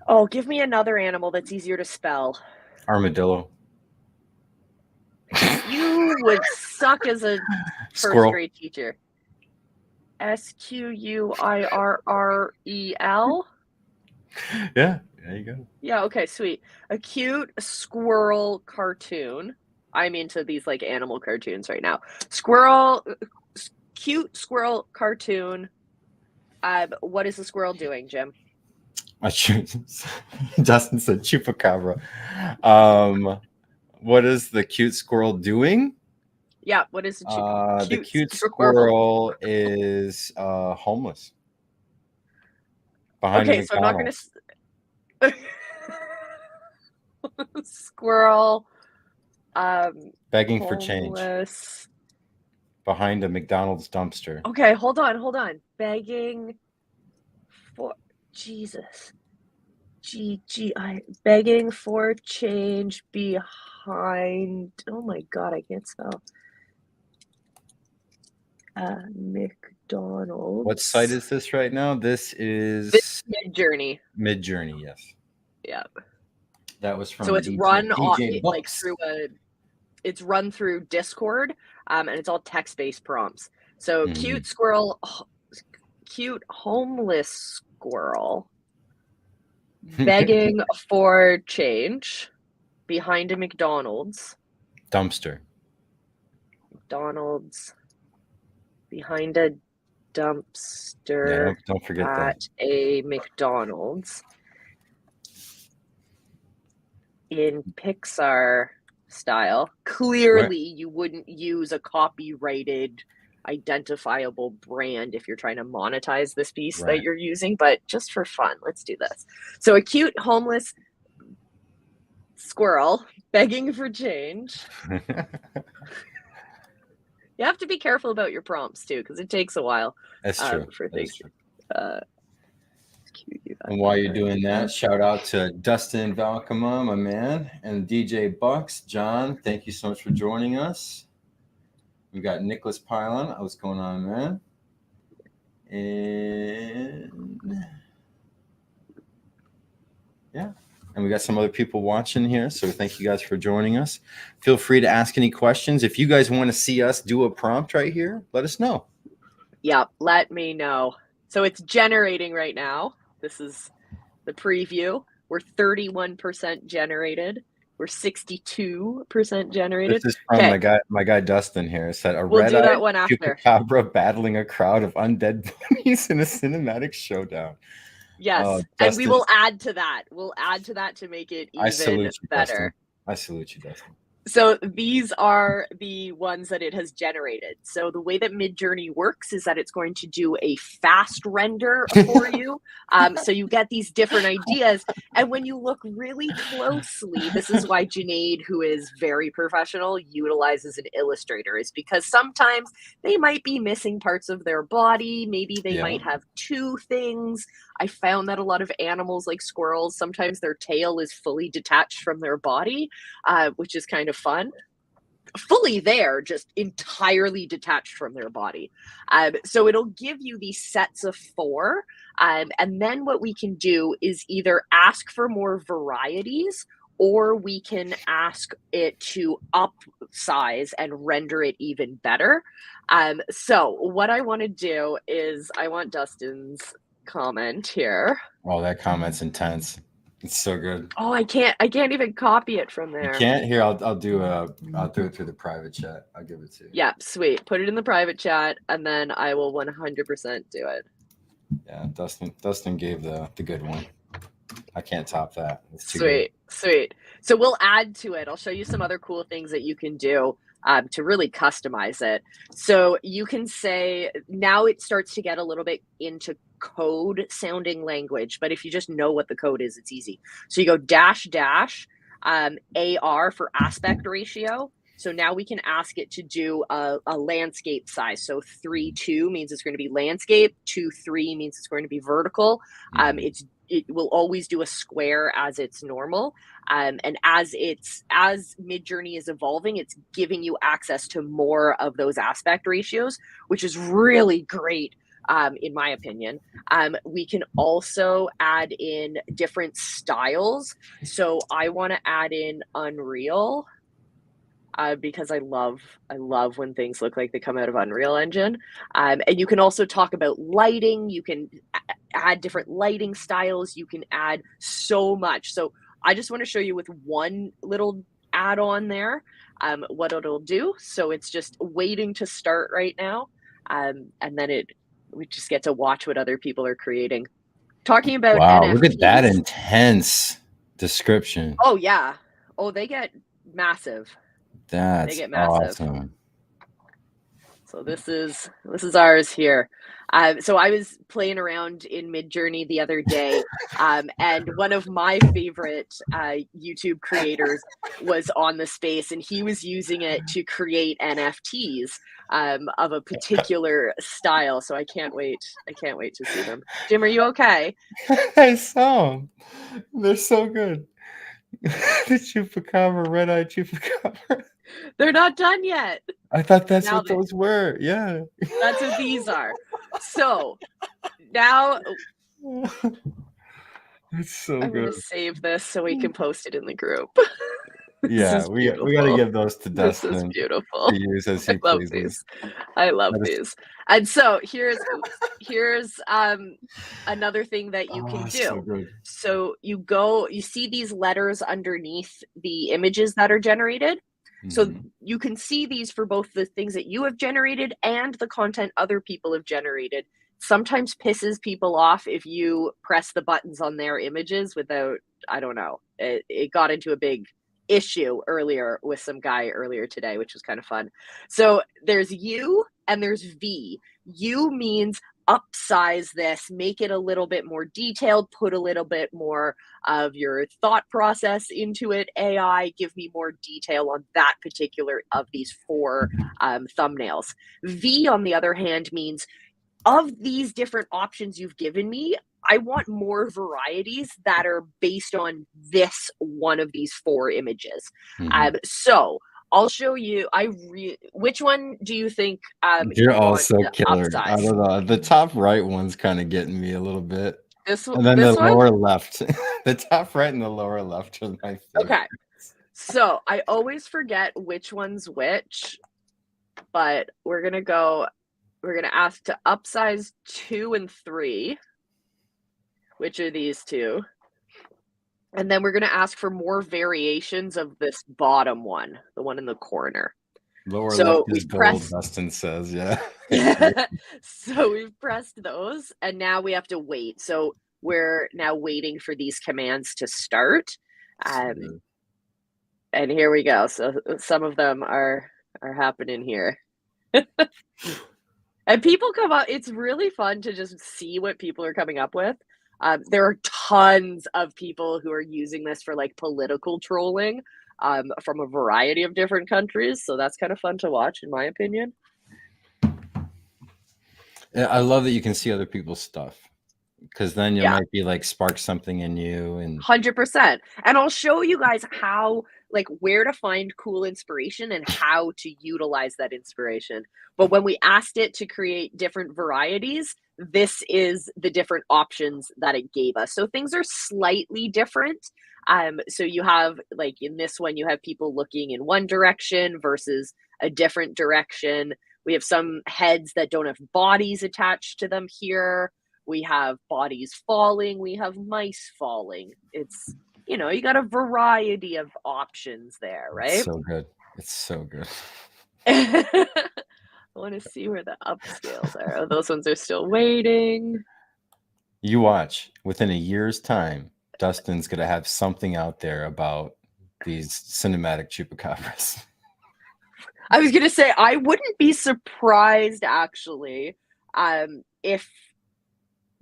Oh, give me another animal that's easier to spell. Armadillo. You would suck as a Squirrel. first grade teacher. Squirrel? Yeah, there you go. Yeah, okay, sweet. A cute squirrel cartoon. I'm into these like animal cartoons right now. Cute squirrel cartoon. What is the squirrel doing, Jim? Dustin said chupacabra. What is the cute squirrel doing? Yeah, what is the cute squirrel is homeless. Behind okay, so I'm not gonna squirrel begging homeless. for change behind a McDonald's dumpster. Okay, hold on. Begging for Jesus. Begging for change behind. Oh my God, I can't spell. McDonald's. What site is this right now? This is Midjourney. Midjourney, yes. Yeah. That was from so it's DJ, run DJ like through it's run through Discord, and it's all text-based prompts. So cute squirrel, cute homeless squirrel begging for change behind a McDonald's dumpster. McDonald's behind a dumpster. Yeah, don't forget at that. A McDonald's in Pixar style. Clearly, you wouldn't use a copyrighted identifiable brand if you're trying to monetize this piece that you're using, but just for fun, let's do this. So a cute homeless squirrel begging for change. You have to be careful about your prompts too, because it takes a while. That's true. For things. And while you're doing that, shout out to Dustin Valkama, my man, and DJ Bucks. John, thank you so much for joining us. We got Nicholas Pylon. What's going on, man? And yeah. And we got some other people watching here. So thank you guys for joining us. Feel free to ask any questions. If you guys want to see us do a prompt right here, let us know. Yeah, let me know. So it's generating right now. This is the preview. We're 31% generated. We're 62% generated. This is from my guy Dustin here. It said we'll do that one after. Chupacabra battling a crowd of undead bunnies in a cinematic showdown. Yes, and we will add to that. We'll add to that to make it even better. I salute you, Dustin. So these are the ones that it has generated. So the way that Midjourney works is that it's going to do a fast render for you. So you get these different ideas. And when you look really closely, this is why Junaid, who is very professional, utilizes an illustrator, is because sometimes they might be missing parts of their body. Maybe they might have two things. I found that a lot of animals like squirrels, sometimes their tail is fully detached from their body, which is kind of fun. Fully there, just entirely detached from their body. So it'll give you these sets of 4. And then what we can do is either ask for more varieties or we can ask it to upsize and render it even better. So what I want to do is I want Dustin's comment here. Oh, that comment's intense. It's so good. Oh, I can't even copy it from You there. can't? Here, I'll do it through the private chat. I'll give it to you. Yeah, sweet. Put it in the private chat and then I will 100% do it. Yeah, Dustin gave the good one. I can't top that. It's too Sweet, sweet. So we'll add to it. I'll show you some other cool things that you can do to really customize it. So you can say, now it starts to get a little bit into code sounding language, but if you just know what the code is, it's easy. So you go dash dash AR for aspect ratio. So now we can ask it to do a landscape size. So 3:2 means it's going to be landscape. 2:3 means it's going to be vertical. good. It will always do a square as it's normal. And as Midjourney is evolving, it's giving you access to more of those aspect ratios, which is really great. In my opinion, we can also add in different styles. So I want to add in Unreal because I love when things look like they come out of Unreal Engine. And you can also talk about lighting. You can add different lighting styles. You can add so much. So I just want to show you with one little add-on there what it'll do. So it's just waiting to start right now. And then we just get to watch what other people are creating. Talking about Wow, NFTs. look at that intense description. Oh yeah. Oh, they get massive. That's They get massive. awesome. So this is ours here. So I was playing around in Midjourney the other day, and one of my favorite YouTube creators was on the space, and he was using it to create NFTs of a particular style. So I can't wait. To see them. Jim, are you okay? I saw them. They're so good. The chupacabra, red-eyed chupacabra. They're not done yet. I thought that's Now what those were. Yeah. That's what these are. So now It's so I'm going good. to save this so we can post it in the group. Yeah, we got to give those to This is Dustin beautiful. to use as I he love pleases. these. I love these. And so here's another thing that you can do. So good. So you see these letters underneath the images that are generated. So you can see these for both the things that you have generated and the content other people have generated. Sometimes pisses people off if you press the buttons on their images without, I don't know. It got into a big issue earlier with some guy earlier today, which was kind of fun. So there's U and there's V. U means upsize this, make it a little bit more detailed, put a little bit more of your thought process into it. AI, give me more detail on that particular of these four thumbnails. V, on the other hand, means of these different options you've given me, I want more varieties that are based on this one of these four images. So I'll show you. Which one do you think You're you want also to killer. upsize? I don't know. The top right one's kind of getting me a little bit. This And then this the one? lower left. The top right and the lower left are my favorite. Okay. So I always forget which one's which, but we're gonna ask to upsize 2 and 3, which are these two. And then we're going to ask for more variations of this bottom one, the one in the corner. Lower So left is gold, Dustin says. Yeah. So we've pressed those, and now we have to wait. So we're now waiting for these commands to start. And here we go. So some of them are happening here. And people come up. It's really fun to just see what people are coming up with. There are tons of people who are using this for like political trolling from a variety of different countries. So that's kind of fun to watch, in my opinion. Yeah, I love that you can see other people's stuff, because then you might be like spark something in you. And 100%. And I'll show you guys how, like, where to find cool inspiration and how to utilize that inspiration. But when we asked it to create different varieties, this is the different options that it gave us. So things are slightly different. So you have, like in this one, you have people looking in one direction versus a different direction. We have some heads that don't have bodies attached to them here. We have bodies falling. We have mice falling. It's, you know, you got a variety of options there, It's right? so good. It's so good. I want to see where the upscales are. Oh, those ones are still waiting. You watch. Within a year's time, Dustin's gonna have something out there about these cinematic chupacabras. I was gonna say I wouldn't be surprised actually, if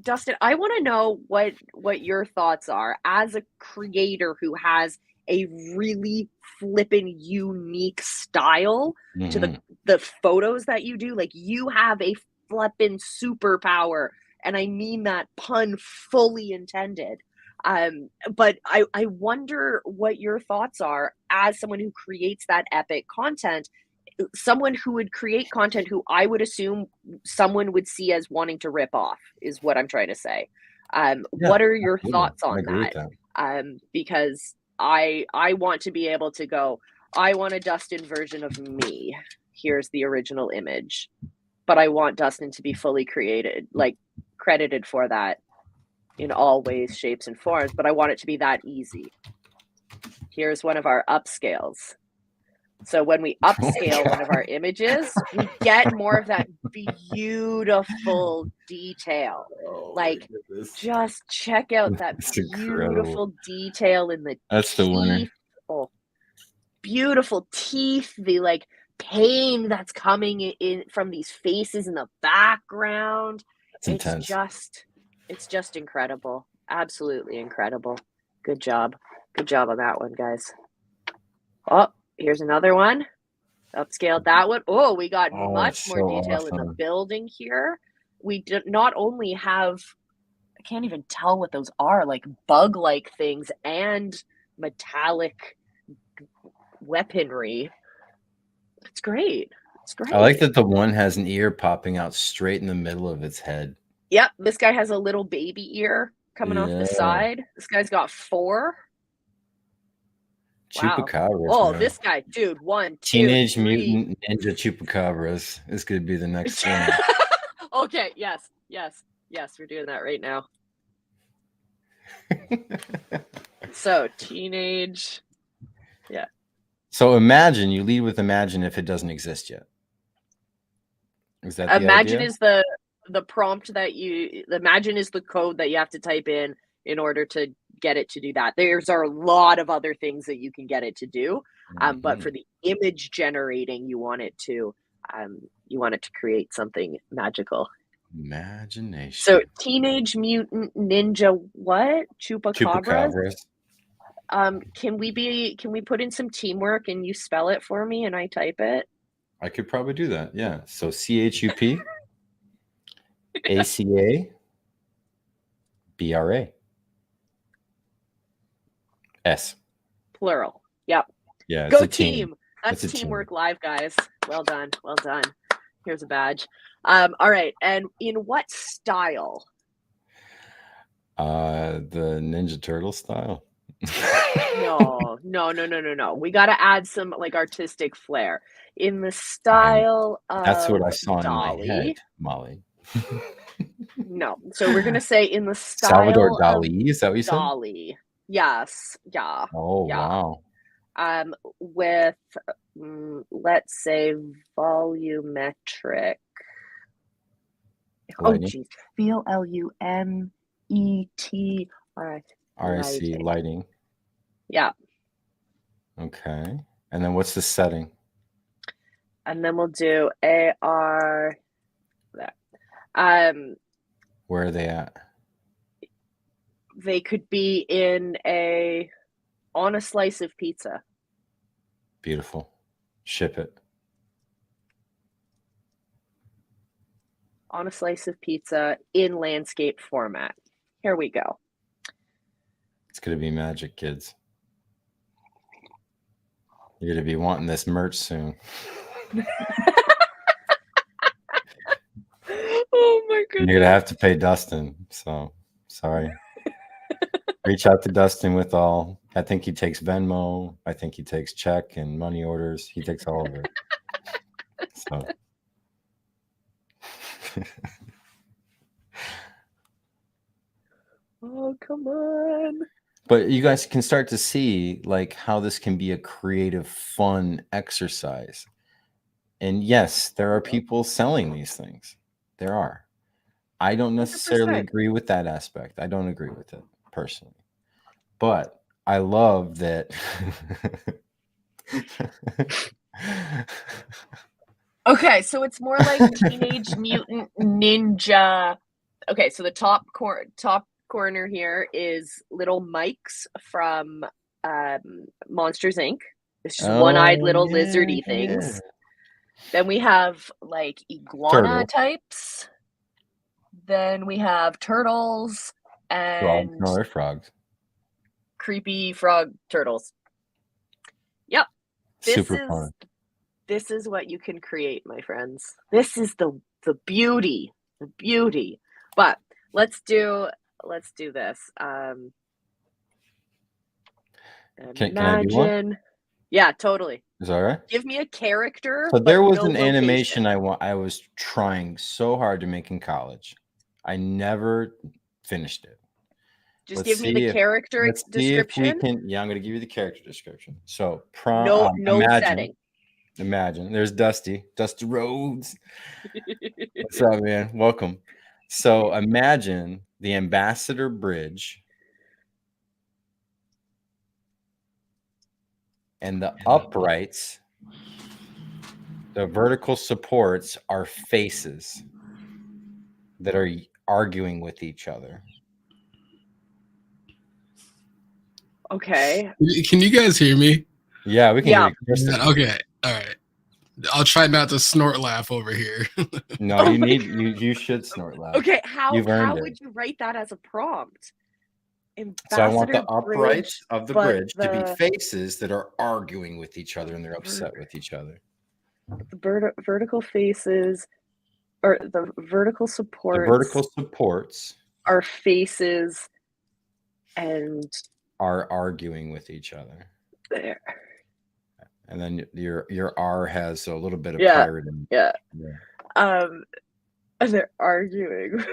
Dustin. I want to know what your thoughts are as a creator who has a really flippin' unique style to Mm-hmm. the photos that you do. Like you have a flippin' superpower, and I mean that pun fully intended. But I wonder what your thoughts are as someone who creates that epic content, someone who would create content who I would assume someone would see as wanting to rip off, is what I'm trying to say. Yeah, What are your absolutely. thoughts I on agree with that? that. Because I want to be able to go, I want a Dustin version of me. Here's the original image. But I want Dustin to be fully created, like credited for that in all ways, shapes, and forms. But I want it to be that easy. Here's one of our upscales. So when we upscale one of our images, we get more of that beautiful detail. Oh my Like, goodness. just check out that It's incredible. beautiful detail in the That's the winner. teeth. Oh, beautiful teeth, the like pain that's coming in from these faces in the background. It's intense. It's just incredible. Absolutely incredible. Good job. Good job on that one, guys. Oh, here's another one. Upscaled that one. Oh, we got Oh, much it's more so detail in the awesome. building here. We not only have, I can't even tell what those are, like bug-like things and metallic weaponry. It's great. It's I like great. that the one has an ear popping out straight in the middle of its head. Yep, this guy has a little baby ear coming off the Yeah. side. This guy's got 4. Wow. Chupacabras, Oh, man. this guy, dude, 1, 2, Teenage 3. Mutant Ninja Chupacabras is going to be the next thing. Okay, yes, yes, yes, we're doing that right now. So, teenage. Yeah. So imagine, you lead with imagine if it doesn't exist yet. Is that the Imagine idea? is the prompt that imagine is the code that you have to type in order to get it to do that. There's are a lot of other things that you can get it to do. But Mm-hmm. for the image generating, you want it to create something magical. So Imagination. Teenage Mutant Ninja what? Chupacabras? Chupacabras. Can we put in some teamwork and you spell it for me and I type it? I could probably do that. Yeah. So CHUP ACA BRA S. Plural. Yep. Yeah, it's Go a team. team. That's It's a team. teamwork live, guys. Well done. Well done. Here's a badge. All right. And in what style? The Ninja Turtle style. No. We got to add some like artistic flair in the style That's what of I saw in my head, Dolly. Molly. No. So we're going to say in the Salvador style of Dali, is that what you said? Dolly. Yes. Yeah. Oh, Yeah. wow. With let's say volumetric. Oh, Lighting. geez. Flumetr. RIC, lighting. Yeah. Okay. And then what's the setting? And then we'll do AR. There. Where are they at? They could be on a slice of pizza. Beautiful. Ship it. On a slice of pizza in landscape format. Here we go. It's going to be magic, kids. You're going to be wanting this merch soon. Oh my And you're gonna have to pay Dustin. So sorry. Reach out to Dustin with all. I think he takes Venmo. I think he takes check and money orders. He takes all of it. So. Oh, come on. But you guys can start to see like how this can be a creative, fun exercise. And yes, there are people selling these things. There are. I don't necessarily 100%. agree with that aspect. I don't agree with it personally. But I love that. Okay, so it's more like Teenage Mutant Ninja. Okay, so the top corner here is little Mike's from Monsters Inc. It's just one-eyed little lizardy things. Then we have like iguana types. Then we have turtles and Frogs. No, they're frogs. Creepy frog turtles. Yep. Super fun. This is what you can create, my friends. This is the beauty. The beauty. But let's do this. Can I do one? Yeah, totally. Is that all right? Give me a character. So there was no an animation location. I was trying so hard to make in college. I never finished it. Just give me the character description. See if we can. Yeah, I'm going to give you the character description. So no setting. Imagine there's Dusty Rhodes. What's up, man? Welcome. So imagine the Ambassador Bridge and the uprights, the vertical supports are faces that are arguing with each other. Okay. Can you guys hear me? Yeah, we can hear you. Okay. All right. I'll try not to snort laugh over here. No, you should snort laugh. Okay, how would you write that as a prompt? So I want the uprights of the bridge to be faces that are arguing with each other and they're upset with each other. The vertical faces, or the vertical supports. The vertical supports are faces and are arguing with each other. There. And then your R has a little bit of pirate in it. Yeah. And they're arguing with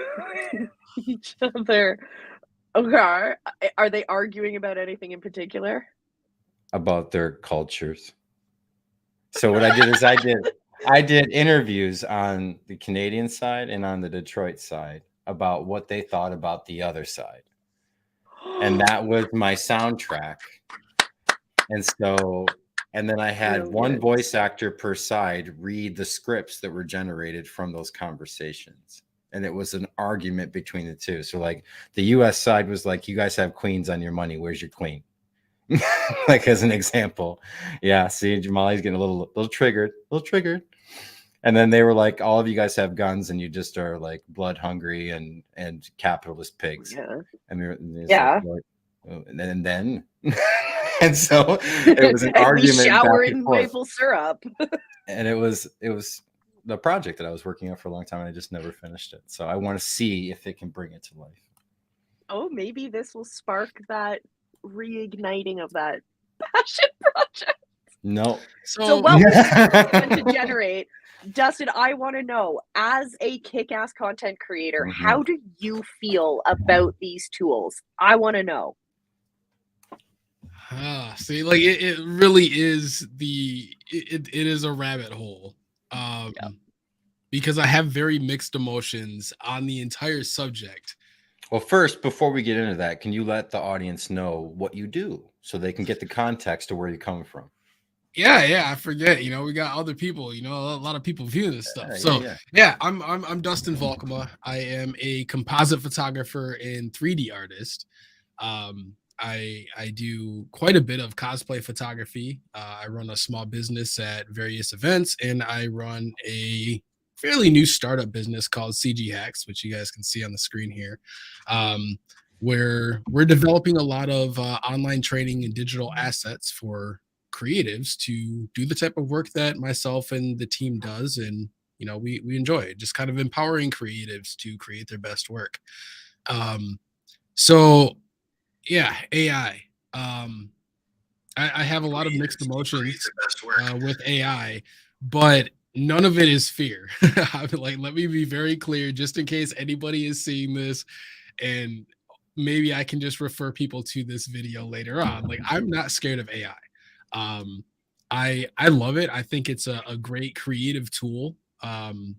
each other. Okay. Are they arguing about anything in particular? About their cultures. So what I did is I did interviews on the Canadian side and on the Detroit side about what they thought about the other side. And that was my soundtrack. And then I had one voice actor per side read the scripts that were generated from those conversations. And it was an argument between the two. So like the US side was like, you guys have queens on your money. Where's your queen? Like as an example. Yeah. See, Jamali's getting a little triggered. And then they were like, all of you guys have guns and you just are like blood hungry and capitalist pigs. Yeah. And then and so it was an argument. We shower in maple syrup. And it was the project that I was working on for a long time and I just never finished it. So I want to see if it can bring it to life. Oh, maybe this will spark that reigniting of that passion project. No. So what was to generate? Dustin, I want to know, as a kick-ass content creator, how do you feel about these tools? I want to know. See, like it really is it is a rabbit hole. Because I have very mixed emotions on the entire subject. Well, first, before we get into that, can you let the audience know what you do so they can get the context of where you're coming from? Yeah, I forget. We got other people. A lot of people viewing this stuff. I'm Dustin Volkema. I am a composite photographer and 3D artist. I do quite a bit of cosplay photography. I run a small business at various events, and I run a fairly new startup business called CG Hacks, which you guys can see on the screen here, where we're developing a lot of online training and digital assets for creatives to do the type of work that myself and the team does, and we enjoy it, just kind of empowering creatives to create their best work. So yeah, AI. I have a lot of mixed emotions with AI, but none of it is fear. Like, let me be very clear, just in case anybody is seeing this, and maybe I can just refer people to this video later on. Like, I'm not scared of AI. I love it. I think it's a great creative tool. In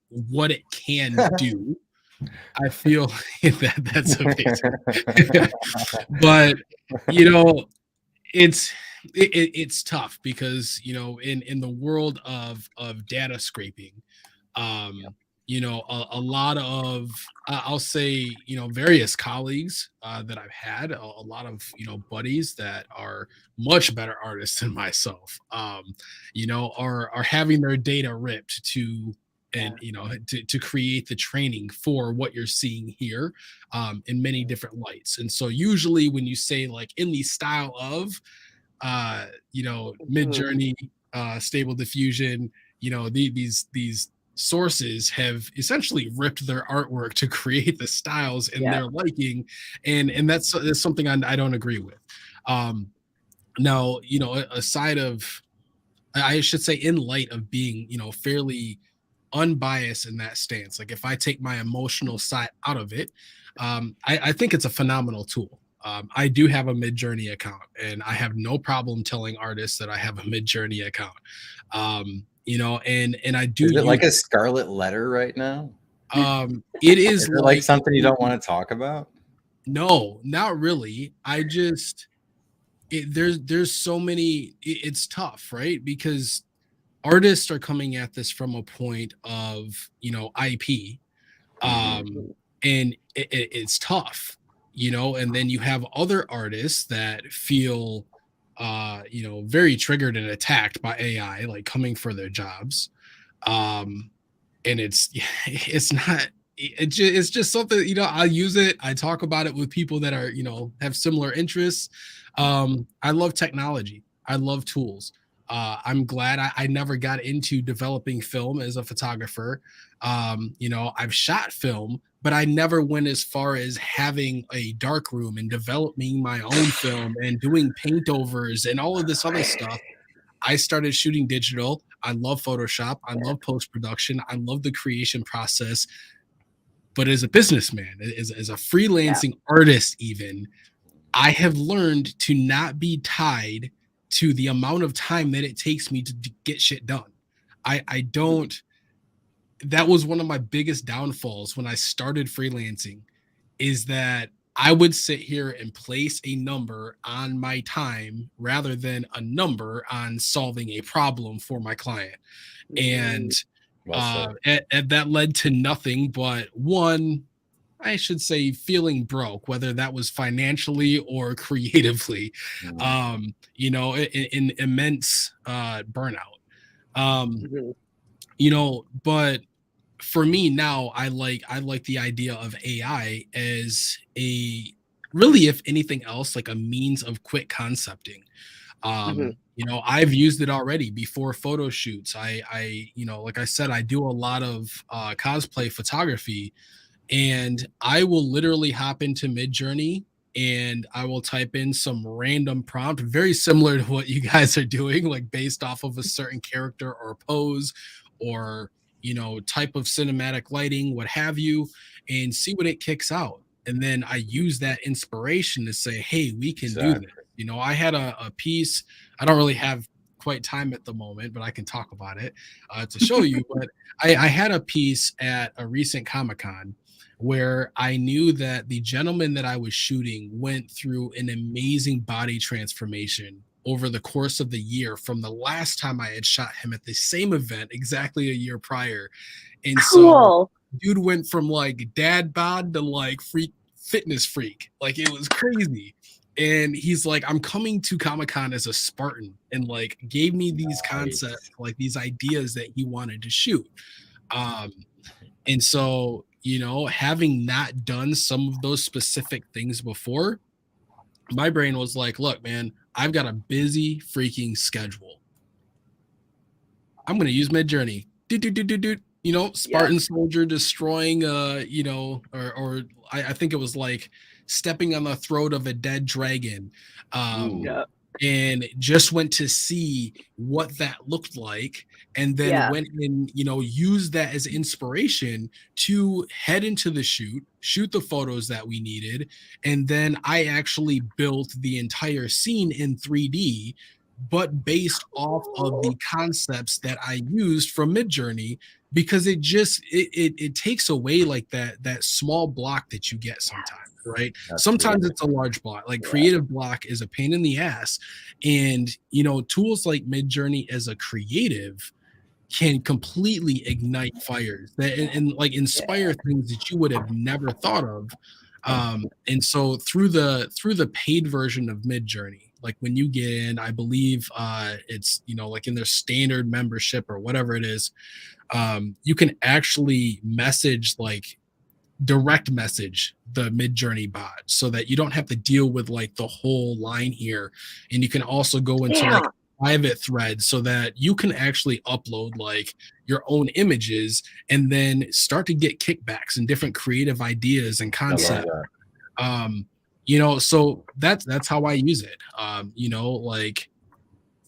what it can do. I feel that's amazing. But you know, it's it's tough because in the world of data scraping, a lot of I'll say various colleagues that I've had, a lot of buddies that are much better artists than myself, are having their data ripped to and to create the training for what you're seeing here in many different lights. And so usually when you say like in the style of mid journey, stable diffusion, these sources have essentially ripped their artwork to create the styles in their liking, and that's something I don't agree with. Now, aside of, I should say, in light of being fairly unbiased in that stance, like if I take my emotional side out of it, I think it's a phenomenal tool. I do have a Mid-Journey account, and I have no problem telling artists that I have a Mid-Journey account. And I do. Is it like a scarlet letter right now? It is, is it like something you don't want to talk about? No, not really. I just there's so many. It's tough, right? Because artists are coming at this from a point of IP, and it's tough, and then you have other artists that feel very triggered and attacked by AI, like coming for their jobs. And it's not, it's just something, I use it, I talk about it with people that are have similar interests. I love technology, I love tools. I'm glad I never got into developing film as a photographer. I've shot film, but I never went as far as having a dark room and developing my own film and doing paint overs and all of this other stuff. I started shooting digital. I love Photoshop. I love post production. I love the creation process. But as a businessman, as a freelancing artist, even, I have learned to not be tied to the amount of time that it takes me to get shit done. I don't. That was one of my biggest downfalls when I started freelancing, is that I would sit here and place a number on my time rather than a number on solving a problem for my client. And that led to nothing but one, I should say, feeling broke, whether that was financially or creatively, in immense burnout. But for me now, I like the idea of AI as a, really, if anything else, like a means of quick concepting. I've used it already before photo shoots. I like I said, I do a lot of cosplay photography, and I will literally hop into Midjourney and I will type in some random prompt, very similar to what you guys are doing, like based off of a certain character or pose or type of cinematic lighting, what have you, and see what it kicks out. And then I use that inspiration to say, hey, we can do this. I had a piece. I don't really have quite time at the moment, but I can talk about it to show you. But I had a piece at a recent Comic-Con where I knew that the gentleman that I was shooting went through an amazing body transformation over the course of the year from the last time I had shot him at the same event exactly a year prior. And so dude went from like dad bod to like fitness freak. Like, it was crazy. And he's like, I'm coming to Comic-Con as a Spartan, and like gave me these concepts, like these ideas that he wanted to shoot. And so, having not done some of those specific things before, my brain was like, look, man, I've got a busy freaking schedule. I'm going to use Midjourney. You know, Spartan soldier destroying, you know, or I think it was like stepping on the throat of a dead dragon. And just went to see what that looked like, and then went and, you know, used that as inspiration to head into the shoot the photos that we needed. And then I actually built the entire scene in 3D, but based off of the concepts that I used from Midjourney, because it takes away like that small block that you get sometimes, right? Sometimes it's a large block. Like creative block is a pain in the ass. And, you know, tools like Midjourney as a creative can completely ignite fires and like inspire things that you would have never thought of. And so through the paid version of Midjourney, like when you get in, I believe it's, you know, like in their standard membership or whatever it is, you can actually message, like direct message the Midjourney bot, so that you don't have to deal with like the whole line here. And you can also go into like private threads, so that you can actually upload like your own images and then start to get kickbacks and different creative ideas and concepts. You know, so that's how I use it. You know, like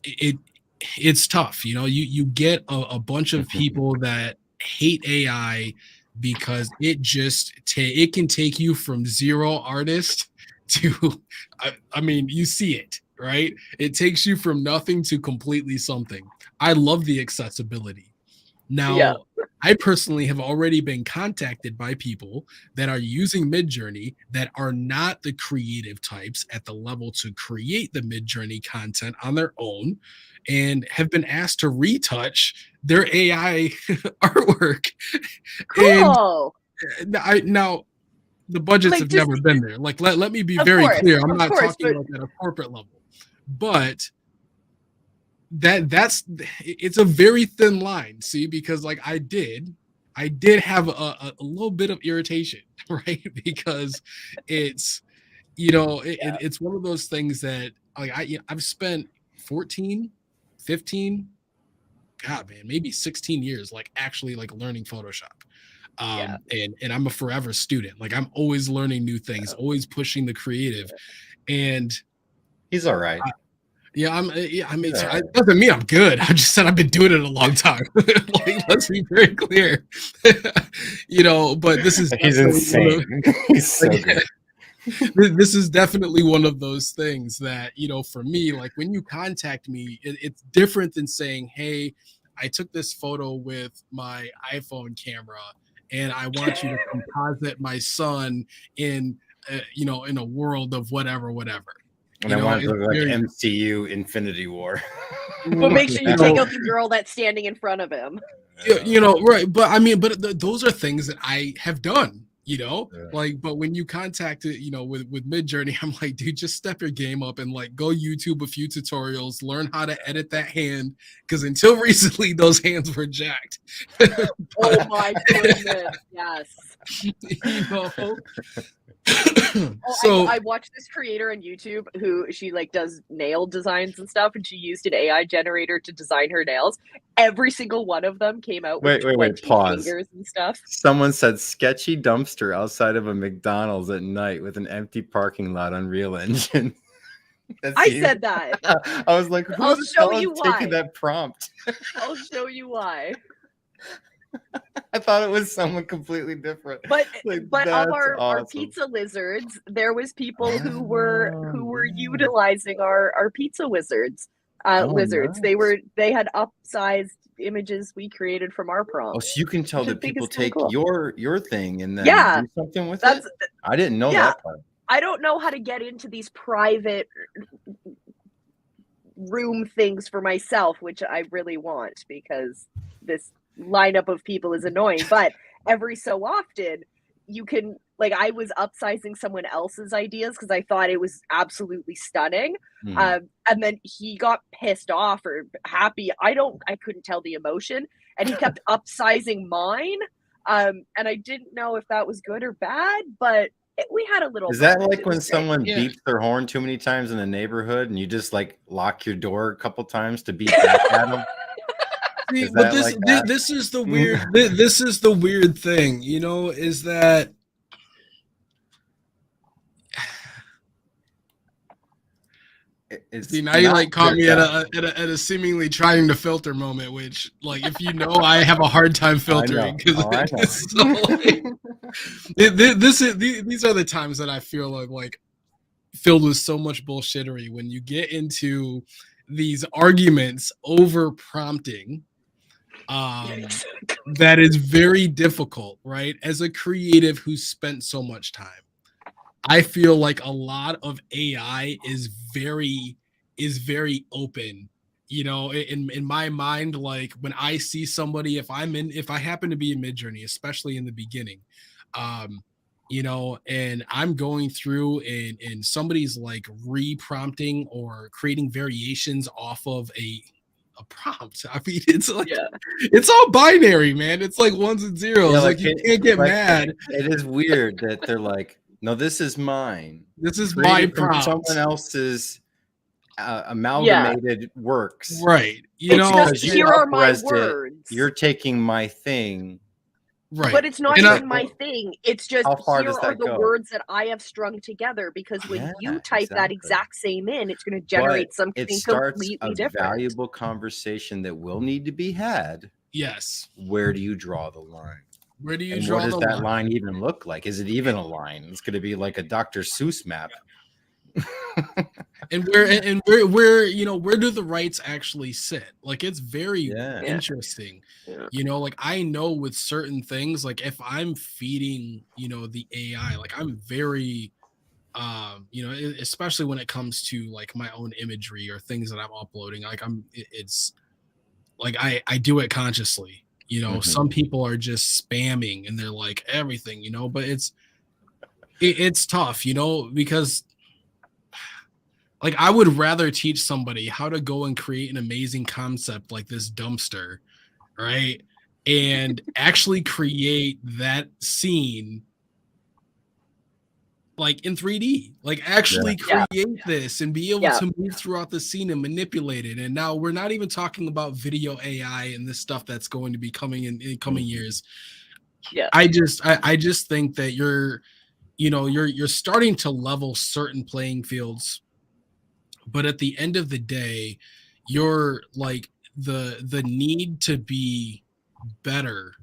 it's tough. You know, you get a bunch of people that hate AI because it can take you from zero artist to I mean, you see it, right? It takes you from nothing to completely something. I love the accessibility. Now, I personally have already been contacted by people that are using Midjourney that are not the creative types at the level to create the Midjourney content on their own, and have been asked to retouch their AI artwork. Cool. And now the budgets Like, have never been there. Like, let me be very clear. I'm not talking about at a corporate level, but it's a very thin line, see, because like I did have a little bit of irritation, right? Because it's, you know, it's one of those things that like I've spent 14, 15, God, man, maybe 16 years like actually like learning Photoshop. And I'm a forever student. Like I'm always learning new things, always pushing the creative. And he's all right. It doesn't mean I'm good. I just said I've been doing it a long time. Like, let's be very clear. You know, but this is he's insane. He's so good. This is definitely one of those things that, you know, for me, like when you contact me, it's different than saying, hey, I took this photo with my iPhone camera and I want you to composite my son in, you know, in a world of whatever. And I want to look like MCU Infinity War. But make sure you take out the girl that's standing in front of him. You know, right. But I mean, those are things that I have done, you know, like, but when you contact it, you know, with Midjourney, I'm like, dude, just step your game up and like go YouTube a few tutorials, learn how to edit that hand. Because until recently, those hands were jacked. Oh my goodness. Yes. You know, so I watched this creator on YouTube who she like does nail designs and stuff, and she used an AI generator to design her nails. Every single one of them came out with pause. fingers and stuff. Someone said sketchy dumpster outside of a McDonald's at night with an empty parking lot on Real Engine. I said that. I was like, I'll show you why. Taking that prompt. I'll show you why. I thought it was someone completely different. But of our pizza lizards, there was people who were utilizing our pizza wizards lizards. Nice. They had upsized images we created from our prompts. Oh, so you can tell that people take your thing and then do something with it? I didn't know that part. I don't know how to get into these private room things for myself, which I really want, because this lineup of people is annoying. But every so often you can, like, I was upsizing someone else's ideas because I thought it was absolutely stunning. And then he got pissed off or happy. I couldn't tell the emotion, and he kept upsizing mine. And I didn't know if that was good or bad, but we had a little. Is that like when someone beeps their horn too many times in the neighborhood and you just like lock your door a couple times to beat back at them? See, Is but that like that? this is the weird this is the weird thing, is that It's see, now you not like caught me at that. a seemingly trying to filter moment, which like if I have a hard time I filtering know. because Oh, I these are the times that I feel like filled with so much bullshittery when you get into these arguments over prompting. That is very difficult, right? As a creative who's spent so much time, I feel like a lot of AI is very open. In my mind, like when I see somebody, if I happen to be in Midjourney, especially in the beginning, um, and I'm going through and somebody's like re-prompting or creating variations off of a prompt. I mean, it's like it's all binary, man. It's like ones and zeros. Like you can't get mad. It is weird that they're like, no, this is mine. This is my Created from prompt. someone else's amalgamated works. Right. It's not, here are my words. You're taking my thing. Right. But it's not even my thing. It's just here are the go? words that I have strung together, because when you type that exact same in, it's going to generate something completely different. It starts a valuable conversation that will need to be had. Yes. Where do you draw the line? Where do you draw the line? What does that line even look like? Is it even a line? It's going to be like a Dr. Seuss map. and where do the rights actually sit? Like it's very interesting. Like I know with certain things, like if I'm feeding the AI, like I'm very especially when it comes to like my own imagery or things that I'm uploading, like it's like I do it consciously. Some people are just spamming and they're like everything, but it's tough, because like I would rather teach somebody how to go and create an amazing concept like this dumpster, right? And actually create that scene like in 3D, like actually create this and be able to move throughout the scene and manipulate it. And now we're not even talking about video AI and this stuff that's going to be coming in coming years. Yeah. I just think that you're starting to level certain playing fields. But at the end of the day, you're like the need to be better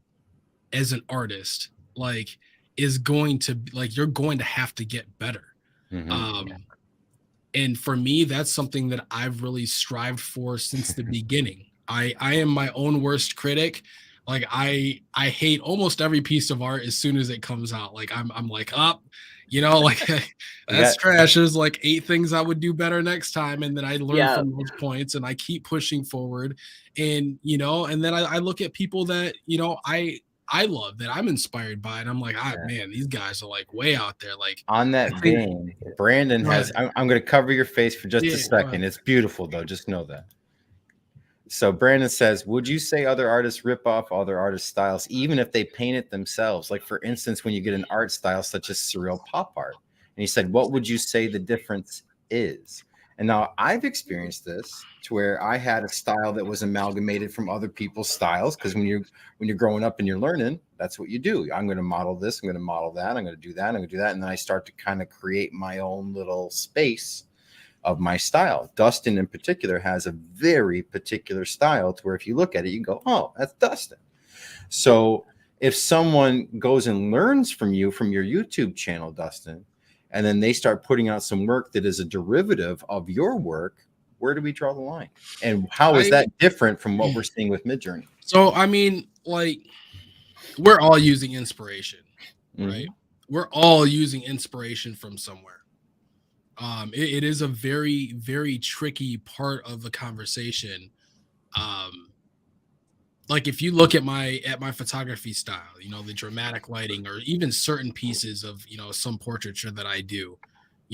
as an artist, like is going to like you're going to have to get better. And for me, that's something that I've really strived for since the beginning. I am my own worst critic. Like I hate almost every piece of art as soon as it comes out. Like I'm like like that's trash. There's like 8 things I would do better next time, and then I learn from those points, and I keep pushing forward. And and then I look at people that I love, that I'm inspired by, and I'm like, man, these guys are like way out there. Like on that vein, Brandon has. I'm going to cover your face for just a second. It's beautiful though. Just know that. So Brandon says, would you say other artists rip off other artists' styles, even if they paint it themselves? Like, for instance, when you get an art style such as surreal pop art. And he said, what would you say the difference is? And now I've experienced this to where I had a style that was amalgamated from other people's styles. Because when you're growing up and you're learning, that's what you do. I'm going to model this. I'm going to model that. I'm going to do that. I'm going to do that. And then I start to kind of create my own little space of my style. Dustin in particular has a very particular style to where if you look at it, you go, oh, that's Dustin. So if someone goes and learns from you, from your YouTube channel, Dustin, and then they start putting out some work that is a derivative of your work, where do we draw the line? And how is that different from what we're seeing with Midjourney? So, I mean, like, we're all using inspiration, right? We're all using inspiration from somewhere. It is a very, very tricky part of the conversation. Like if you look at my photography style, the dramatic lighting, or even certain pieces of some portraiture that I do,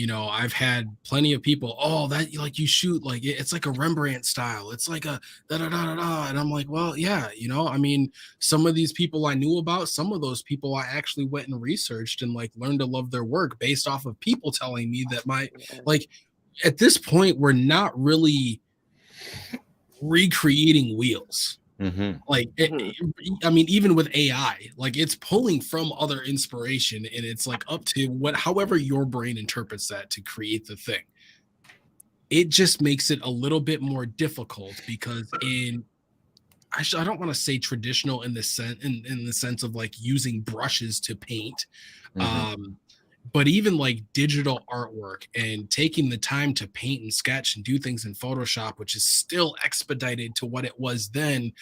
I've had plenty of people, oh, that like you shoot like it's like a Rembrandt style, it's like a da da da da da, and I'm like, well, yeah, I mean, some of these people I knew about, some of those people I actually went and researched and like learned to love their work based off of people telling me that like at this point we're not really recreating wheels. Like, I mean, even with AI, like it's pulling from other inspiration, and it's like up to however your brain interprets that to create the thing. It just makes it a little bit more difficult because I don't want to say traditional in the sense of like using brushes to paint, but even like digital artwork and taking the time to paint and sketch and do things in Photoshop, which is still expedited to what it was then.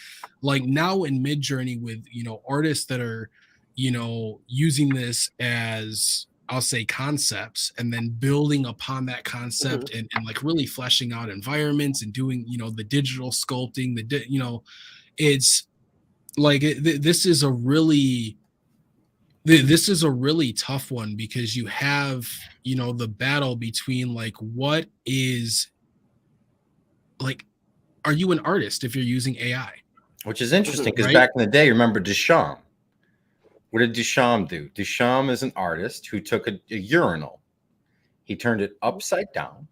Like now in Midjourney with, artists that are, using this as, I'll say, concepts, and then building upon that concept and like really fleshing out environments and doing, the digital sculpting, it's like this is a really tough one because you have, the battle between like, what is like, are you an artist if you're using AI? Which is interesting because back in the day, remember Duchamp? What did Duchamp do? Duchamp is an artist who took a urinal. He turned it upside down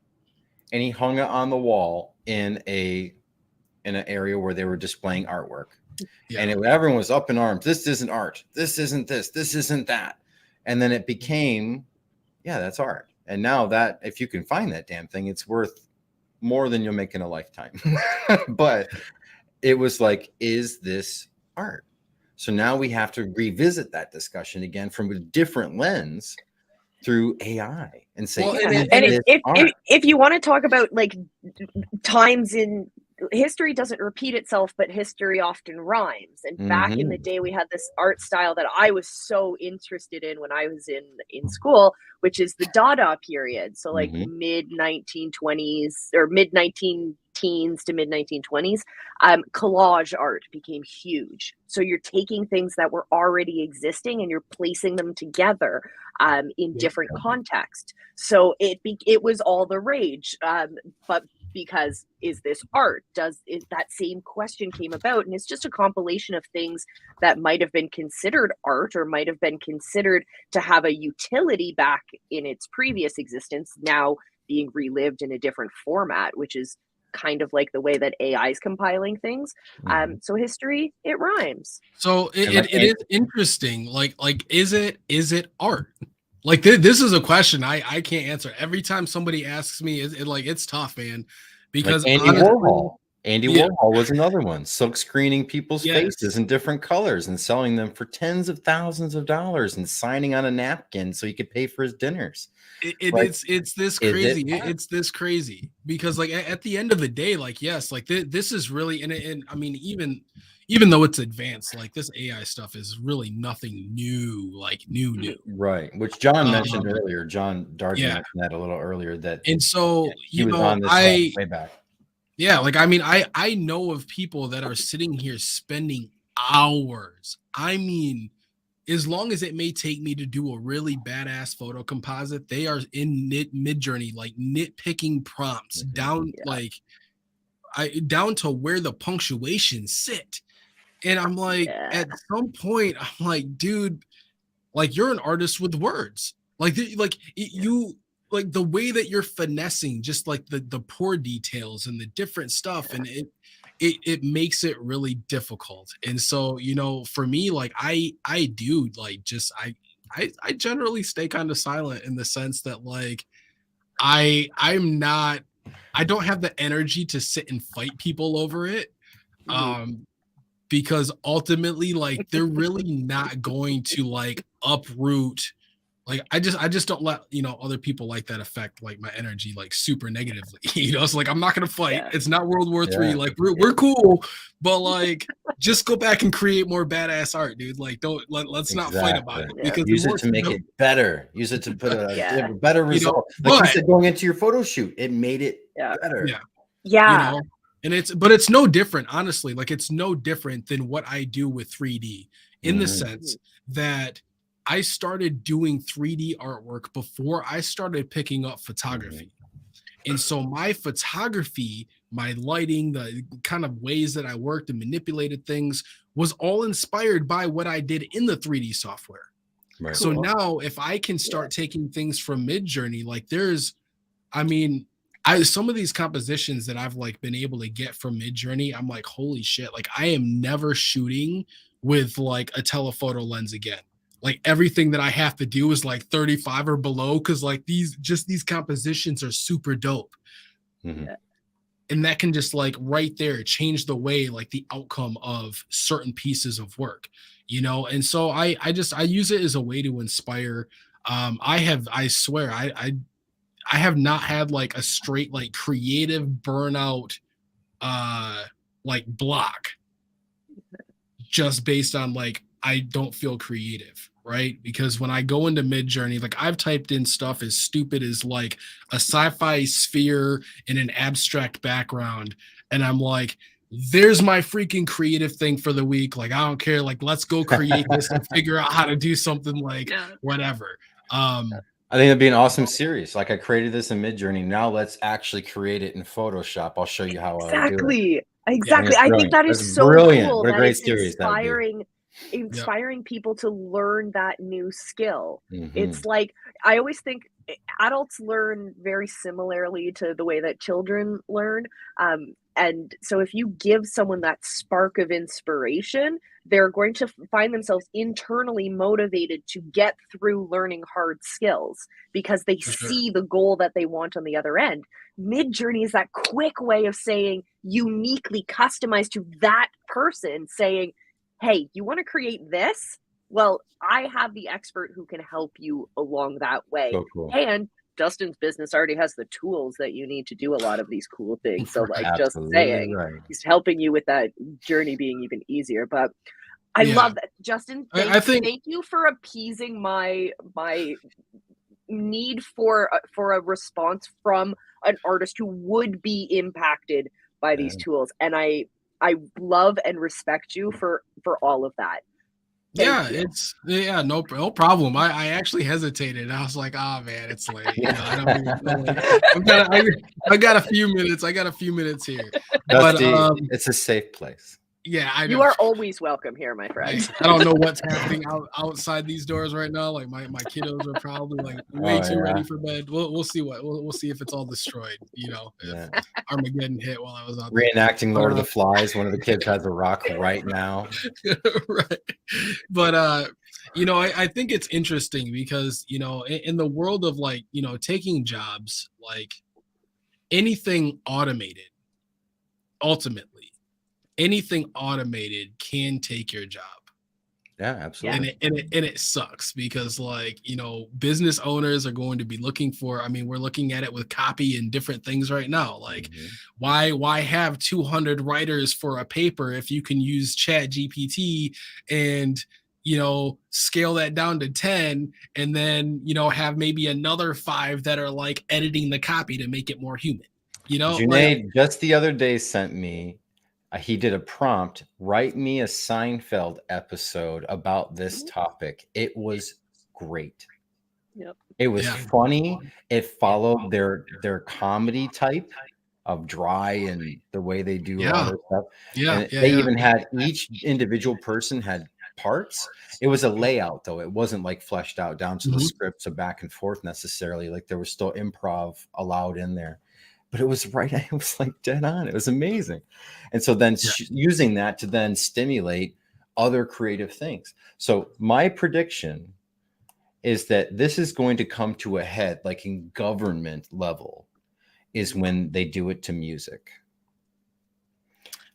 and he hung it on the wall in an area where they were displaying artwork. Yeah. And everyone was up in arms. This isn't art. This isn't this. This isn't that. And then it became, yeah, that's art. And now that if you can find that damn thing, it's worth more than you'll make in a lifetime. But it was like, is this art? So now we have to revisit that discussion again from a different lens through AI and say, if you want to talk about like times in history doesn't repeat itself, but history often rhymes. And back in the day, we had this art style that I was so interested in when I was in school, which is the Dada period. So like mid 1920s or mid 19 teens to mid 1920s, collage art became huge. So you're taking things that were already existing and you're placing them together in different contexts. So it was all the rage, but because is this art? Is that same question came about, and it's just a compilation of things that might have been considered art or might have been considered to have a utility back in its previous existence, now being relived in a different format, which is kind of like the way that AI is compiling things. So history, it rhymes. So it is interesting. Like is it art? Like this is a question I can't answer. Every time somebody asks me, it's tough, man. Because like Andy Warhol was another one, silk screening people's faces in different colors and selling them for tens of thousands of dollars and signing on a napkin so he could pay for his dinners. It's this crazy. It's this crazy because like at the end of the day, like yes, like this is really and I mean even though it's advanced, like this AI stuff is really nothing new, like new. Right. Which John mentioned earlier. John Darby mentioned that a little earlier. And so he was on this way back. Yeah, like I mean, I know of people that are sitting here spending hours. I mean, as long as it may take me to do a really badass photo composite, they are in Midjourney, like nitpicking prompts down down to where the punctuation sit. And I'm like, at some point, I'm like, dude, like you're an artist with words. You like the way that you're finessing, just like the poor details and the different stuff, and it makes it really difficult. And so, for me, like I do like just I generally stay kind of silent in the sense that like I don't have the energy to sit and fight people over it. Because ultimately, like they're really not going to like uproot. Like I just don't let other people like that affect like my energy like super negatively. It's like I'm not gonna fight. It's not World War III. Like we're cool, but like just go back and create more badass art, dude. Like let's not fight about it because use it to make it better. Use it to put a better result. Like you said, going into your photo shoot, it made it better. Yeah. And it's no different, honestly. Like it's no different than what I do with 3D in the sense that I started doing 3D artwork before I started picking up photography. And so my photography, my lighting, the kind of ways that I worked and manipulated things was all inspired by what I did in the 3D software. Right. So now if I can start taking things from Midjourney, like some of these compositions that I've like been able to get from Midjourney, I'm like, holy shit, like I am never shooting with like a telephoto lens again. Like everything that I have to do is like 35 or below, because like these compositions are super dope. Mm-hmm. And that can just like right there change the way, like the outcome of certain pieces of work, you know. And so I use it as a way to inspire. I swear I have not had like a straight like creative burnout like block just based on like I don't feel creative, right? Because when I go into Midjourney, like I've typed in stuff as stupid as like a sci-fi sphere in an abstract background, and I'm like, there's my freaking creative thing for the week. Like I don't care, like let's go create this and figure out how to do something like whatever. I think it'd be an awesome series. Like I created this in Midjourney. Now let's actually create it in Photoshop. I'll show you how I do it. Exactly. Yeah, I think that is so brilliant. cool. What a that great it's series inspiring people to learn that new skill. Mm-hmm. It's like, I always think adults learn very similarly to the way that children learn. And so if you give someone that spark of inspiration, they're going to find themselves internally motivated to get through learning hard skills because they see the goal that they want on the other end. Midjourney is that quick way of saying, uniquely customized to that person, saying, hey, you want to create this? Well, I have the expert who can help you along that way. So cool. And Dustin's business already has the tools that you need to do a lot of these cool things. So like Absolutely just saying, he's helping you with that journey being even easier. But I love that. Justin, thank you for appeasing my need for a response from an artist who would be impacted by these tools. And I love and respect you for all of that. No problem. I actually hesitated. I was like, oh man, it's late. You know, I don't even know. I got a few minutes. I got a few minutes here. Dusty, but it's a safe place. Yeah, I know. You are always welcome here, my friend. I don't know what's happening outside these doors right now. Like my kiddos are probably like way too ready for bed. We'll see we'll see if it's all destroyed. You know, if Armageddon hit while I was out there. Reenacting Lord of the Flies. One of the kids has a rock right now. Right, but you know, I think it's interesting because you know, in the world of like you know taking jobs, like anything automated, ultimately. Anything automated can take your job. Yeah, absolutely. And it sucks because like, you know, business owners are going to be looking for, I mean, we're looking at it with copy and different things right now. Like why have 200 writers for a paper if you can use Chat GPT and, you know, scale that down to 10 and then, you know, have maybe another 5 that are like editing the copy to make it more human, you know? Junaid just the other day sent me he did a prompt, write me a Seinfeld episode about this topic. It was great. Yep. It was funny. It followed their comedy type of dry and the way they do all their stuff. They even had each individual person had parts. It was a layout though. It wasn't like fleshed out down to the scripts of back and forth necessarily. Like there was still improv allowed in there. But it was right. It was like dead on. It was amazing. And so then using that to then stimulate other creative things. So my prediction is that this is going to come to a head, like in government level, is when they do it to music.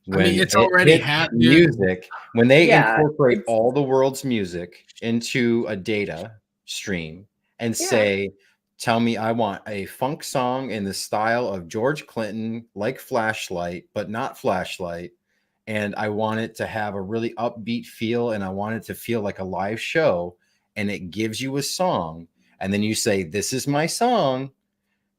When it's already happening. Music, when they incorporate all the world's music into a data stream and say, tell me I want a funk song in the style of George Clinton, like Flashlight, but not Flashlight. And I want it to have a really upbeat feel. And I want it to feel like a live show. And it gives you a song. And then you say, this is my song.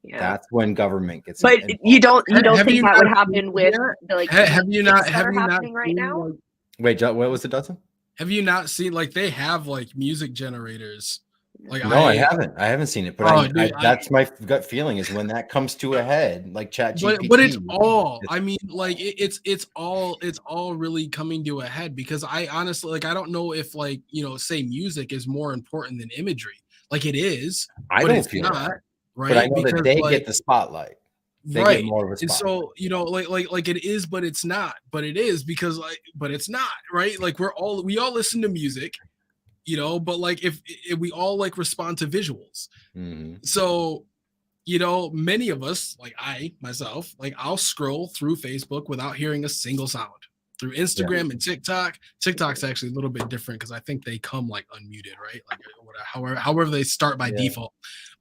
Yeah. That's when government gets But involved. you don't think that would happen with the like have you not happening right now? Wait, what was it, Dustin? Have you not seen like they have like music generators? Like no, I haven't seen it, but that's my gut feeling is when that comes to a head, like Chat GPT. But it's all. I mean, like it's all really coming to a head because I honestly like I don't know if like you know say music is more important than imagery. Like it is. I don't feel that. Right? But I know that they get the spotlight. They right. get more of a And spot. so, you know, like it is, but it's not. But it is because but it's not, right? Like we all listen to music, you know, but like if we all like respond to visuals. So, you know, many of us, like I myself, like I'll scroll through Facebook without hearing a single sound. Through Instagram and TikTok. TikTok's actually a little bit different because I think they come like unmuted, right? Like however they start by default.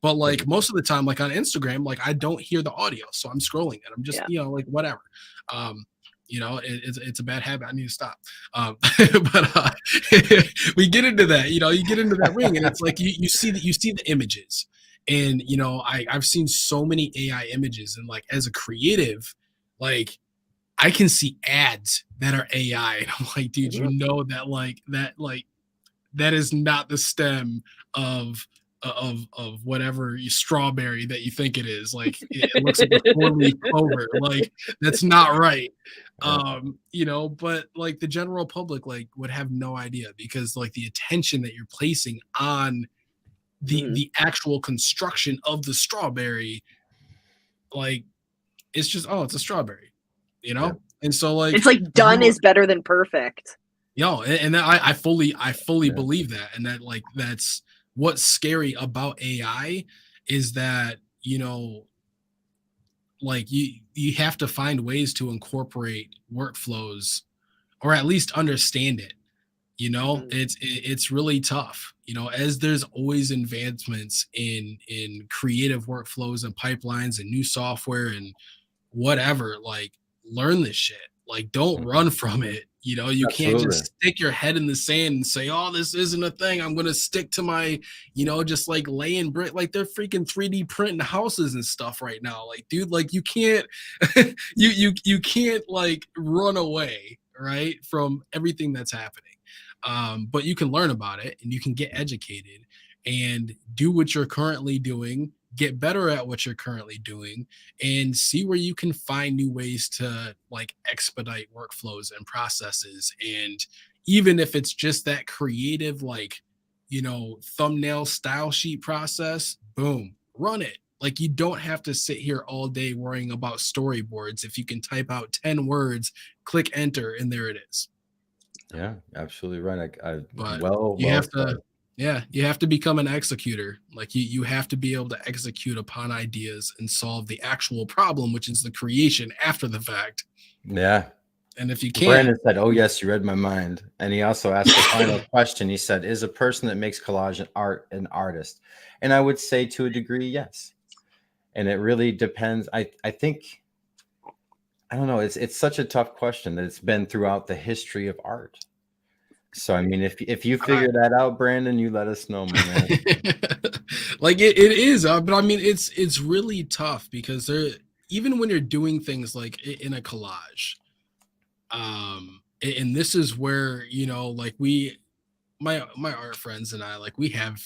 But like most of the time, like on Instagram, like I don't hear the audio, so I'm scrolling and I'm just you know like whatever. You know, it's a bad habit. I need to stop. But we get into that. You know, you get into that ring, and it's like you see the images, and you know I've seen so many AI images, and like as a creative, like I can see ads that are AI. And I'm like, dude, you know that is not the stem of whatever strawberry that you think it is. Like it looks like a 4-leaf clover. Like that's not right. You know, but like the general public like would have no idea because like the attention that you're placing on the actual construction of the strawberry, like it's just it's a strawberry, you know? And so like it's like done is better than perfect. And I fully believe that. And that like that's what's scary about AI is that, you know, like you have to find ways to incorporate workflows or at least understand it. You know, it's really tough, you know, as there's always advancements in creative workflows and pipelines and new software and whatever, like learn this shit. Like don't run from it. You know, you can't just stick your head in the sand and say, oh, this isn't a thing. I'm gonna stick to my, you know, just like laying brick. Like they're freaking 3D printing houses and stuff right now. Like, dude, like you can't you can't like run away, right, from everything that's happening. But you can learn about it and you can get educated and do what you're currently doing, get better at what you're currently doing, and see where you can find new ways to like expedite workflows and processes. And even if it's just that creative, like, you know, thumbnail style sheet process, boom, run it. Like you don't have to sit here all day worrying about storyboards. If you can type out 10 words, click enter, and there it is. Yeah, absolutely right. But you have to, you have to become an executor. Like you have to be able to execute upon ideas and solve the actual problem, which is the creation after the fact. Yeah. And if you can't, Brandon said, "Oh yes, you read my mind." And he also asked the final question. He said, "Is a person that makes collage and art an artist?" And I would say to a degree, yes. And it really depends. I think, I don't know. It's such a tough question that it's been throughout the history of art. So I mean, if you figure that out, Brandon, you let us know, my man. Like it is, but I mean, it's really tough because even when you're doing things like in a collage, and this is where, you know, like my art friends and I, like we have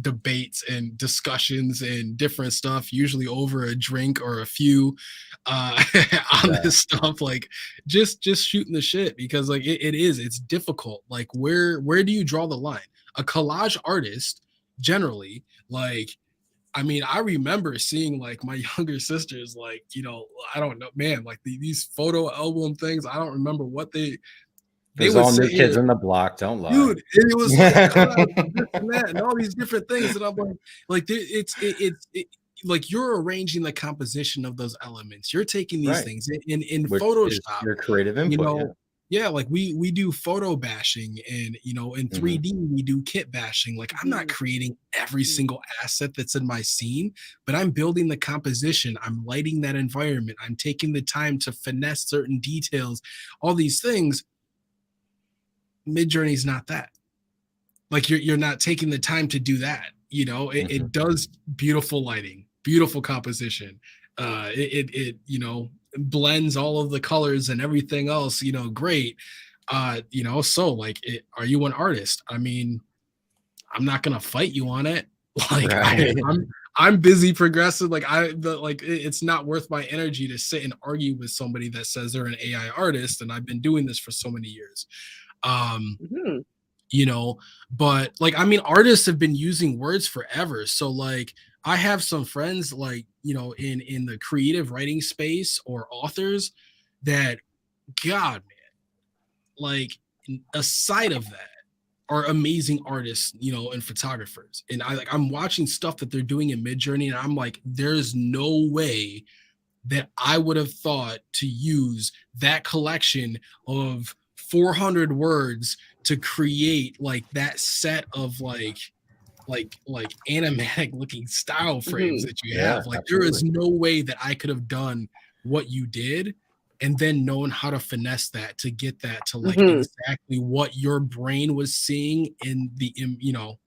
debates and discussions and different stuff, usually over a drink or a few on this stuff, like just shooting the shit, because like it's difficult. Like where do you draw the line? A collage artist generally, like, I mean, I remember seeing like my younger sisters, like, you know, I don't know, man, like these photo album things, I don't remember what they There's all new kids on the block. Don't lie, dude. It was like this and that and all these different things, and I'm like it's like you're arranging the composition of those elements. You're taking these things in which Photoshop, your creative input. You know, like we do photo bashing, and you know, in 3D we do kit bashing. Like I'm not creating every single asset that's in my scene, but I'm building the composition. I'm lighting that environment. I'm taking the time to finesse certain details. All these things. Midjourney is not that. Like you're not taking the time to do that. You know, it does beautiful lighting, beautiful composition. It you know, blends all of the colors and everything else. You know, great. You know, so like, are you an artist? I mean, I'm not gonna fight you on it. Like I'm busy progressing. Like it's not worth my energy to sit and argue with somebody that says they're an AI artist, and I've been doing this for so many years. You know, but like, I mean, artists have been using words forever. So like I have some friends, like in the creative writing space or authors that, God, man, like aside of that, are amazing artists, and photographers. And I'm watching stuff that they're doing in Midjourney, and I'm like, there's no way that I would have thought to use that collection of 400 words to create like that set of like animatic looking style frames that you have. Like, absolutely. There is no way that I could have done what you did and then known how to finesse that to get that to like exactly what your brain was seeing in the,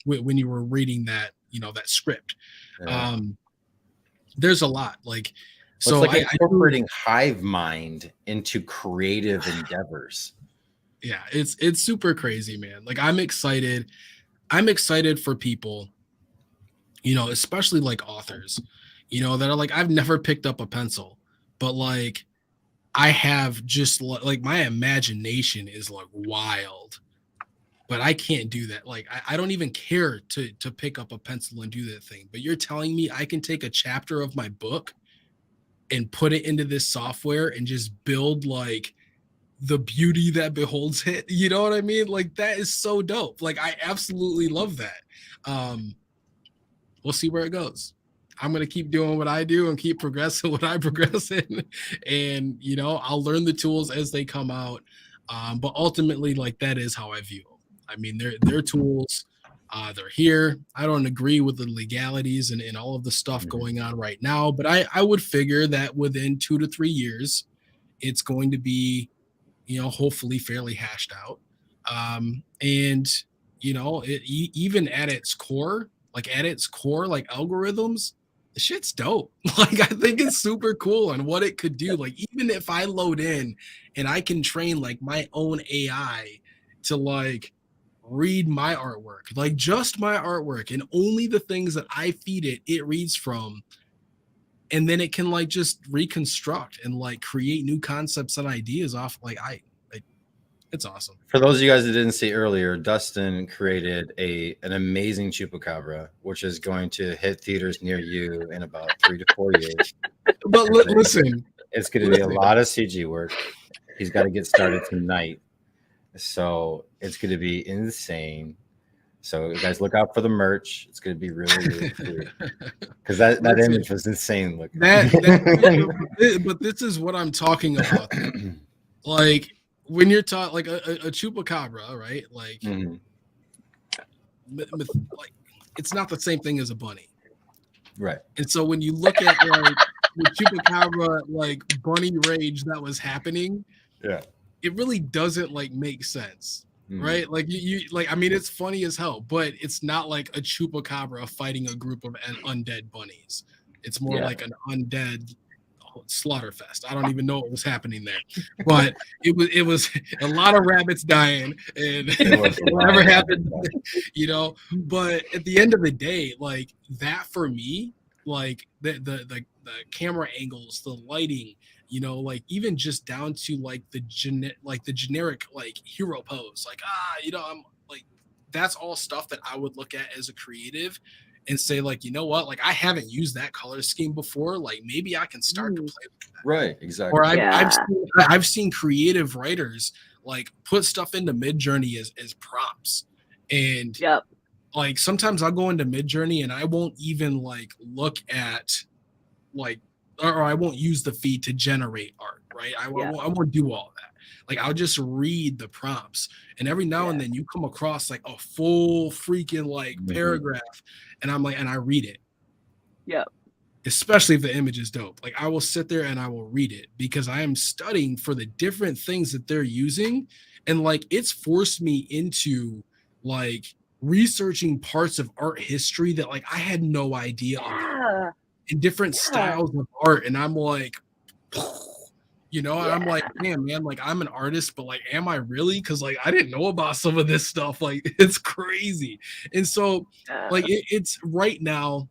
when you were reading that, that script. Yeah. There's a lot like, so it's like incorporating hive mind into creative endeavors. Yeah, it's super crazy, man. Like, I'm excited for people, especially like authors, that are like, I've never picked up a pencil, but like I have just like my imagination is like wild, but I can't do that. Like, I don't even care to pick up a pencil and do that thing. But you're telling me I can take a chapter of my book and put it into this software and just build like the beauty that beholds it. You know what I mean? Like, that is so dope. Like, I absolutely love that. We'll see where it goes. I'm going to keep doing what I do and keep progressing what I progress in. And, I'll learn the tools as they come out. But ultimately, like, that is how I view them. I mean, they're tools. They're here. I don't agree with the legalities and all of the stuff going on right now. But I would figure that within 2 to 3 years, it's going to be, hopefully fairly hashed out. And, even at its core, like algorithms, the shit's dope. Like, I think it's super cool on what it could do. Like, even if I load in and I can train like my own AI to like read my artwork, like just my artwork, and only the things that I feed it reads from. And then it can like just reconstruct and like create new concepts and ideas off. Like, it's awesome. For those of you guys that didn't see earlier, Dustin created an amazing chupacabra, which is going to hit theaters near you in about 3 to 4 years. But listen, it's going to be a lot of CG work. He's got to get started tonight, so it's going to be insane. So you guys look out for the merch. It's going to be really, really cool. Because that image was insane looking. But this is what I'm talking about. Like, when you're talking like a chupacabra, right? Like, like, it's not the same thing as a bunny, right? And so when you look at like the chupacabra like bunny rage that was happening, it really doesn't like make sense, right? Like, you like, I mean, it's funny as hell, but it's not like a chupacabra fighting a group of undead bunnies. It's more like an undead slaughterfest. I don't even know what was happening there, but it was a lot of rabbits dying and whatever happened, but at the end of the day, like, that for me, like the camera angles, the lighting, like even just down to like the generic like hero pose, like, I'm like, that's all stuff that I would look at as a creative and say, like, you know what, like, I haven't used that color scheme before. Like, maybe I can start to play with that. Right, exactly. Or I've seen creative writers like put stuff into Midjourney as prompts. And like, sometimes I'll go into Midjourney and I won't even like look at like, or I won't use the feed to generate art, right? I won't do all that. Like, I'll just read the prompts, and every now and then you come across like a full freaking like paragraph, and I'm like, and I read it. Especially if the image is dope. Like, I will sit there and I will read it because I am studying for the different things that they're using. And like, it's forced me into like researching parts of art history that like I had no idea about, in different styles of art. And I'm like, and I'm like, man, like, I'm an artist, but like, am I really? Because like, I didn't know about some of this stuff. Like, it's crazy. And so like, it's right now,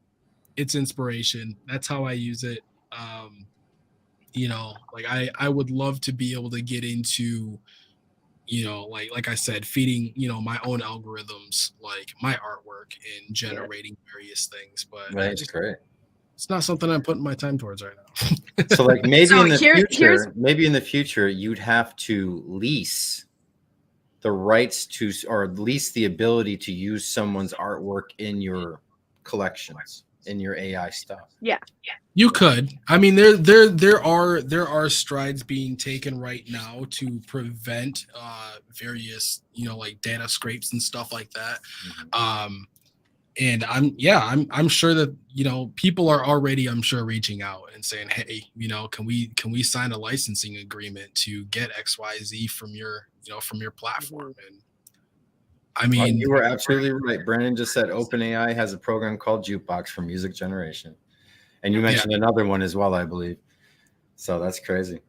it's inspiration. That's how I use it. Like, I would love to be able to get into, like I said, feeding, my own algorithms, like my artwork, and generating various things. But that's great. It's not something I'm putting my time towards right now. So like maybe So in the here's future, you'd have to lease the rights to, or lease the ability to use someone's artwork in your collections, in your AI stuff. Yeah. You could. I mean, there are strides being taken right now to prevent various, like data scrapes and stuff like that. And I'm sure that people are already, I'm sure, reaching out and saying, hey, can we sign a licensing agreement to get XYZ from your platform? And I mean, you were absolutely right. Brandon just said OpenAI has a program called Jukebox for music generation. And you mentioned another one as well, I believe. So that's crazy.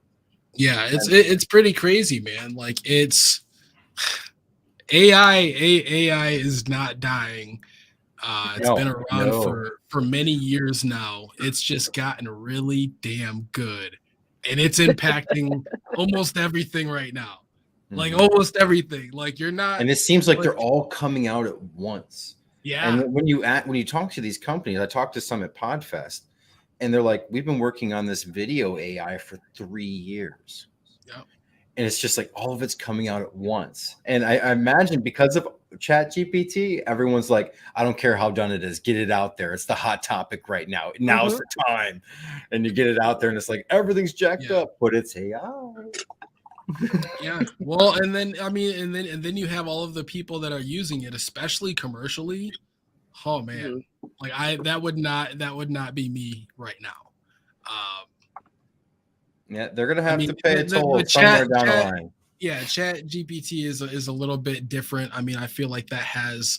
Yeah, it's pretty crazy, man. Like it's AI is not dying. It's been around for many years now. It's just gotten really damn good, and it's impacting almost everything right now. Like almost everything. Like you're not, and it seems like they're all coming out at once. Yeah. And when you talk to these companies, I talked to some at Podfest, and they're like, we've been working on this video AI for 3 years. Yep. And it's just like all of it's coming out at once. And I imagine because of Chat GPT, everyone's like, I don't care how done it is, get it out there. It's the hot topic right now. Now's the time. And you get it out there and it's like everything's jacked up, but it's AI. Yeah. Well, and then then you have all of the people that are using it, especially commercially. Oh man. Like that would not be me right now. Yeah, they're gonna have to pay a toll somewhere down the line. Yeah, Chat GPT is a little bit different. I mean, I feel like that has,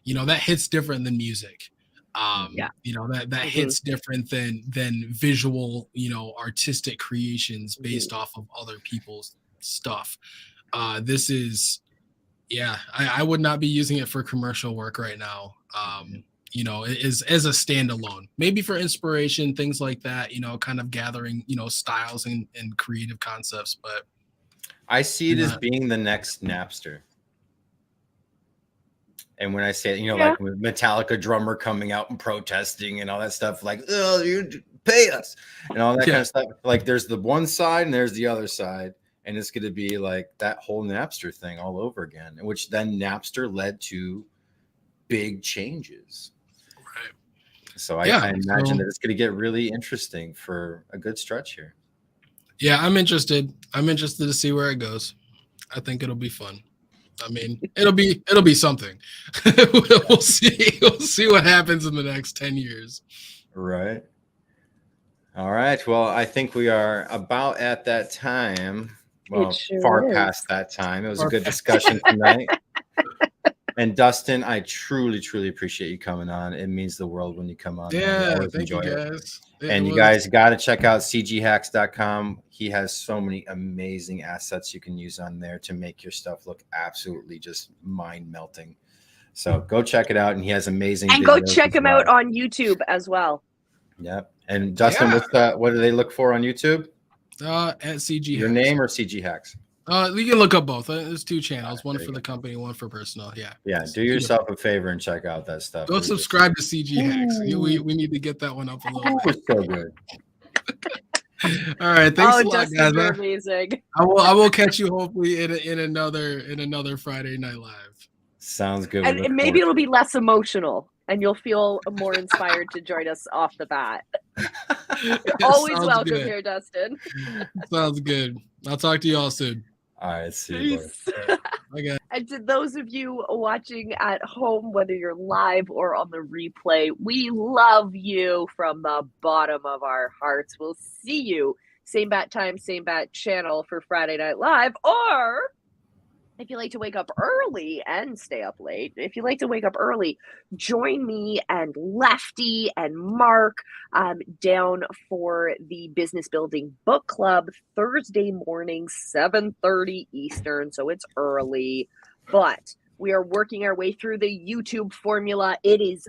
that hits different than music. That hits different than visual, artistic creations based off of other people's stuff. This is, I would not be using it for commercial work right now. Is as a standalone, maybe for inspiration, things like that, kind of gathering, styles and creative concepts. But I see it as being the next Napster. And when I say, like with Metallica drummer coming out and protesting and all that stuff, like, oh, you pay us and all that kind of stuff. Like there's the one side and there's the other side. And it's going to be like that whole Napster thing all over again, which then Napster led to big changes. Right. So I imagine that it's going to get really interesting for a good stretch here. Yeah, I'm interested. I'm interested to see where it goes. I think it'll be fun. I mean, it'll be something. We'll see. We'll see what happens in the next 10 years. Right. All right. Well, I think we are about at that time. Well, far past that time. It was a good discussion tonight. And Dustin, I truly, truly appreciate you coming on. It means the world when you come on. Yeah, thank you guys. And you guys got to check out cghacks.com. He has so many amazing assets you can use on there to make your stuff look absolutely just mind-melting. So go check it out. And he has amazing and go check him out on YouTube as well. Yep. And Dustin, what do they look for on YouTube? At CG Hacks. Your name or CG Hacks? You can look up both. There's 2 channels, one for the company, one for personal. Yeah. Yeah. Do yourself a favor and check out that stuff. Go subscribe to CG Hacks. We need to get that one up a little bit. So good. All right. Thanks a lot, Justin, guys. you're amazing. I will catch you hopefully in another Friday Night Live. Sounds good. And maybe it'll be less emotional and you'll feel more inspired to join us off the bat. Always welcome here, Dustin. Sounds good. I'll talk to you all soon. All right, see you. Okay. And to those of you watching at home, whether you're live or on the replay, we love you from the bottom of our hearts. We'll see you same bat time, same bat channel for Friday Night Live. Or if you like to wake up early and stay up late, if you like to wake up early, join me and Lefty and Mark down for the Business Building Book Club Thursday morning, 7:30 Eastern. So it's early, but we are working our way through the YouTube formula. It is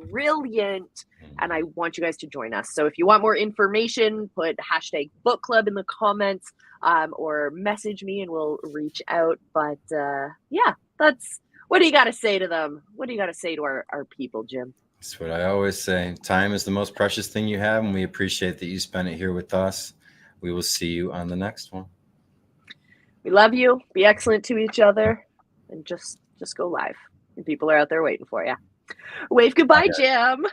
brilliant, and I want you guys to join us. So if you want more information, put hashtag book club in the comments. Or message me and we'll reach out. But that's what do you got to say to them? What do you got to say to our people, Jim? That's what I always say. Time is the most precious thing you have, and we appreciate that you spent it here with us. We will see you on the next one. We love you. Be excellent to each other, and just go live. And people are out there waiting for you. Wave goodbye, Jim.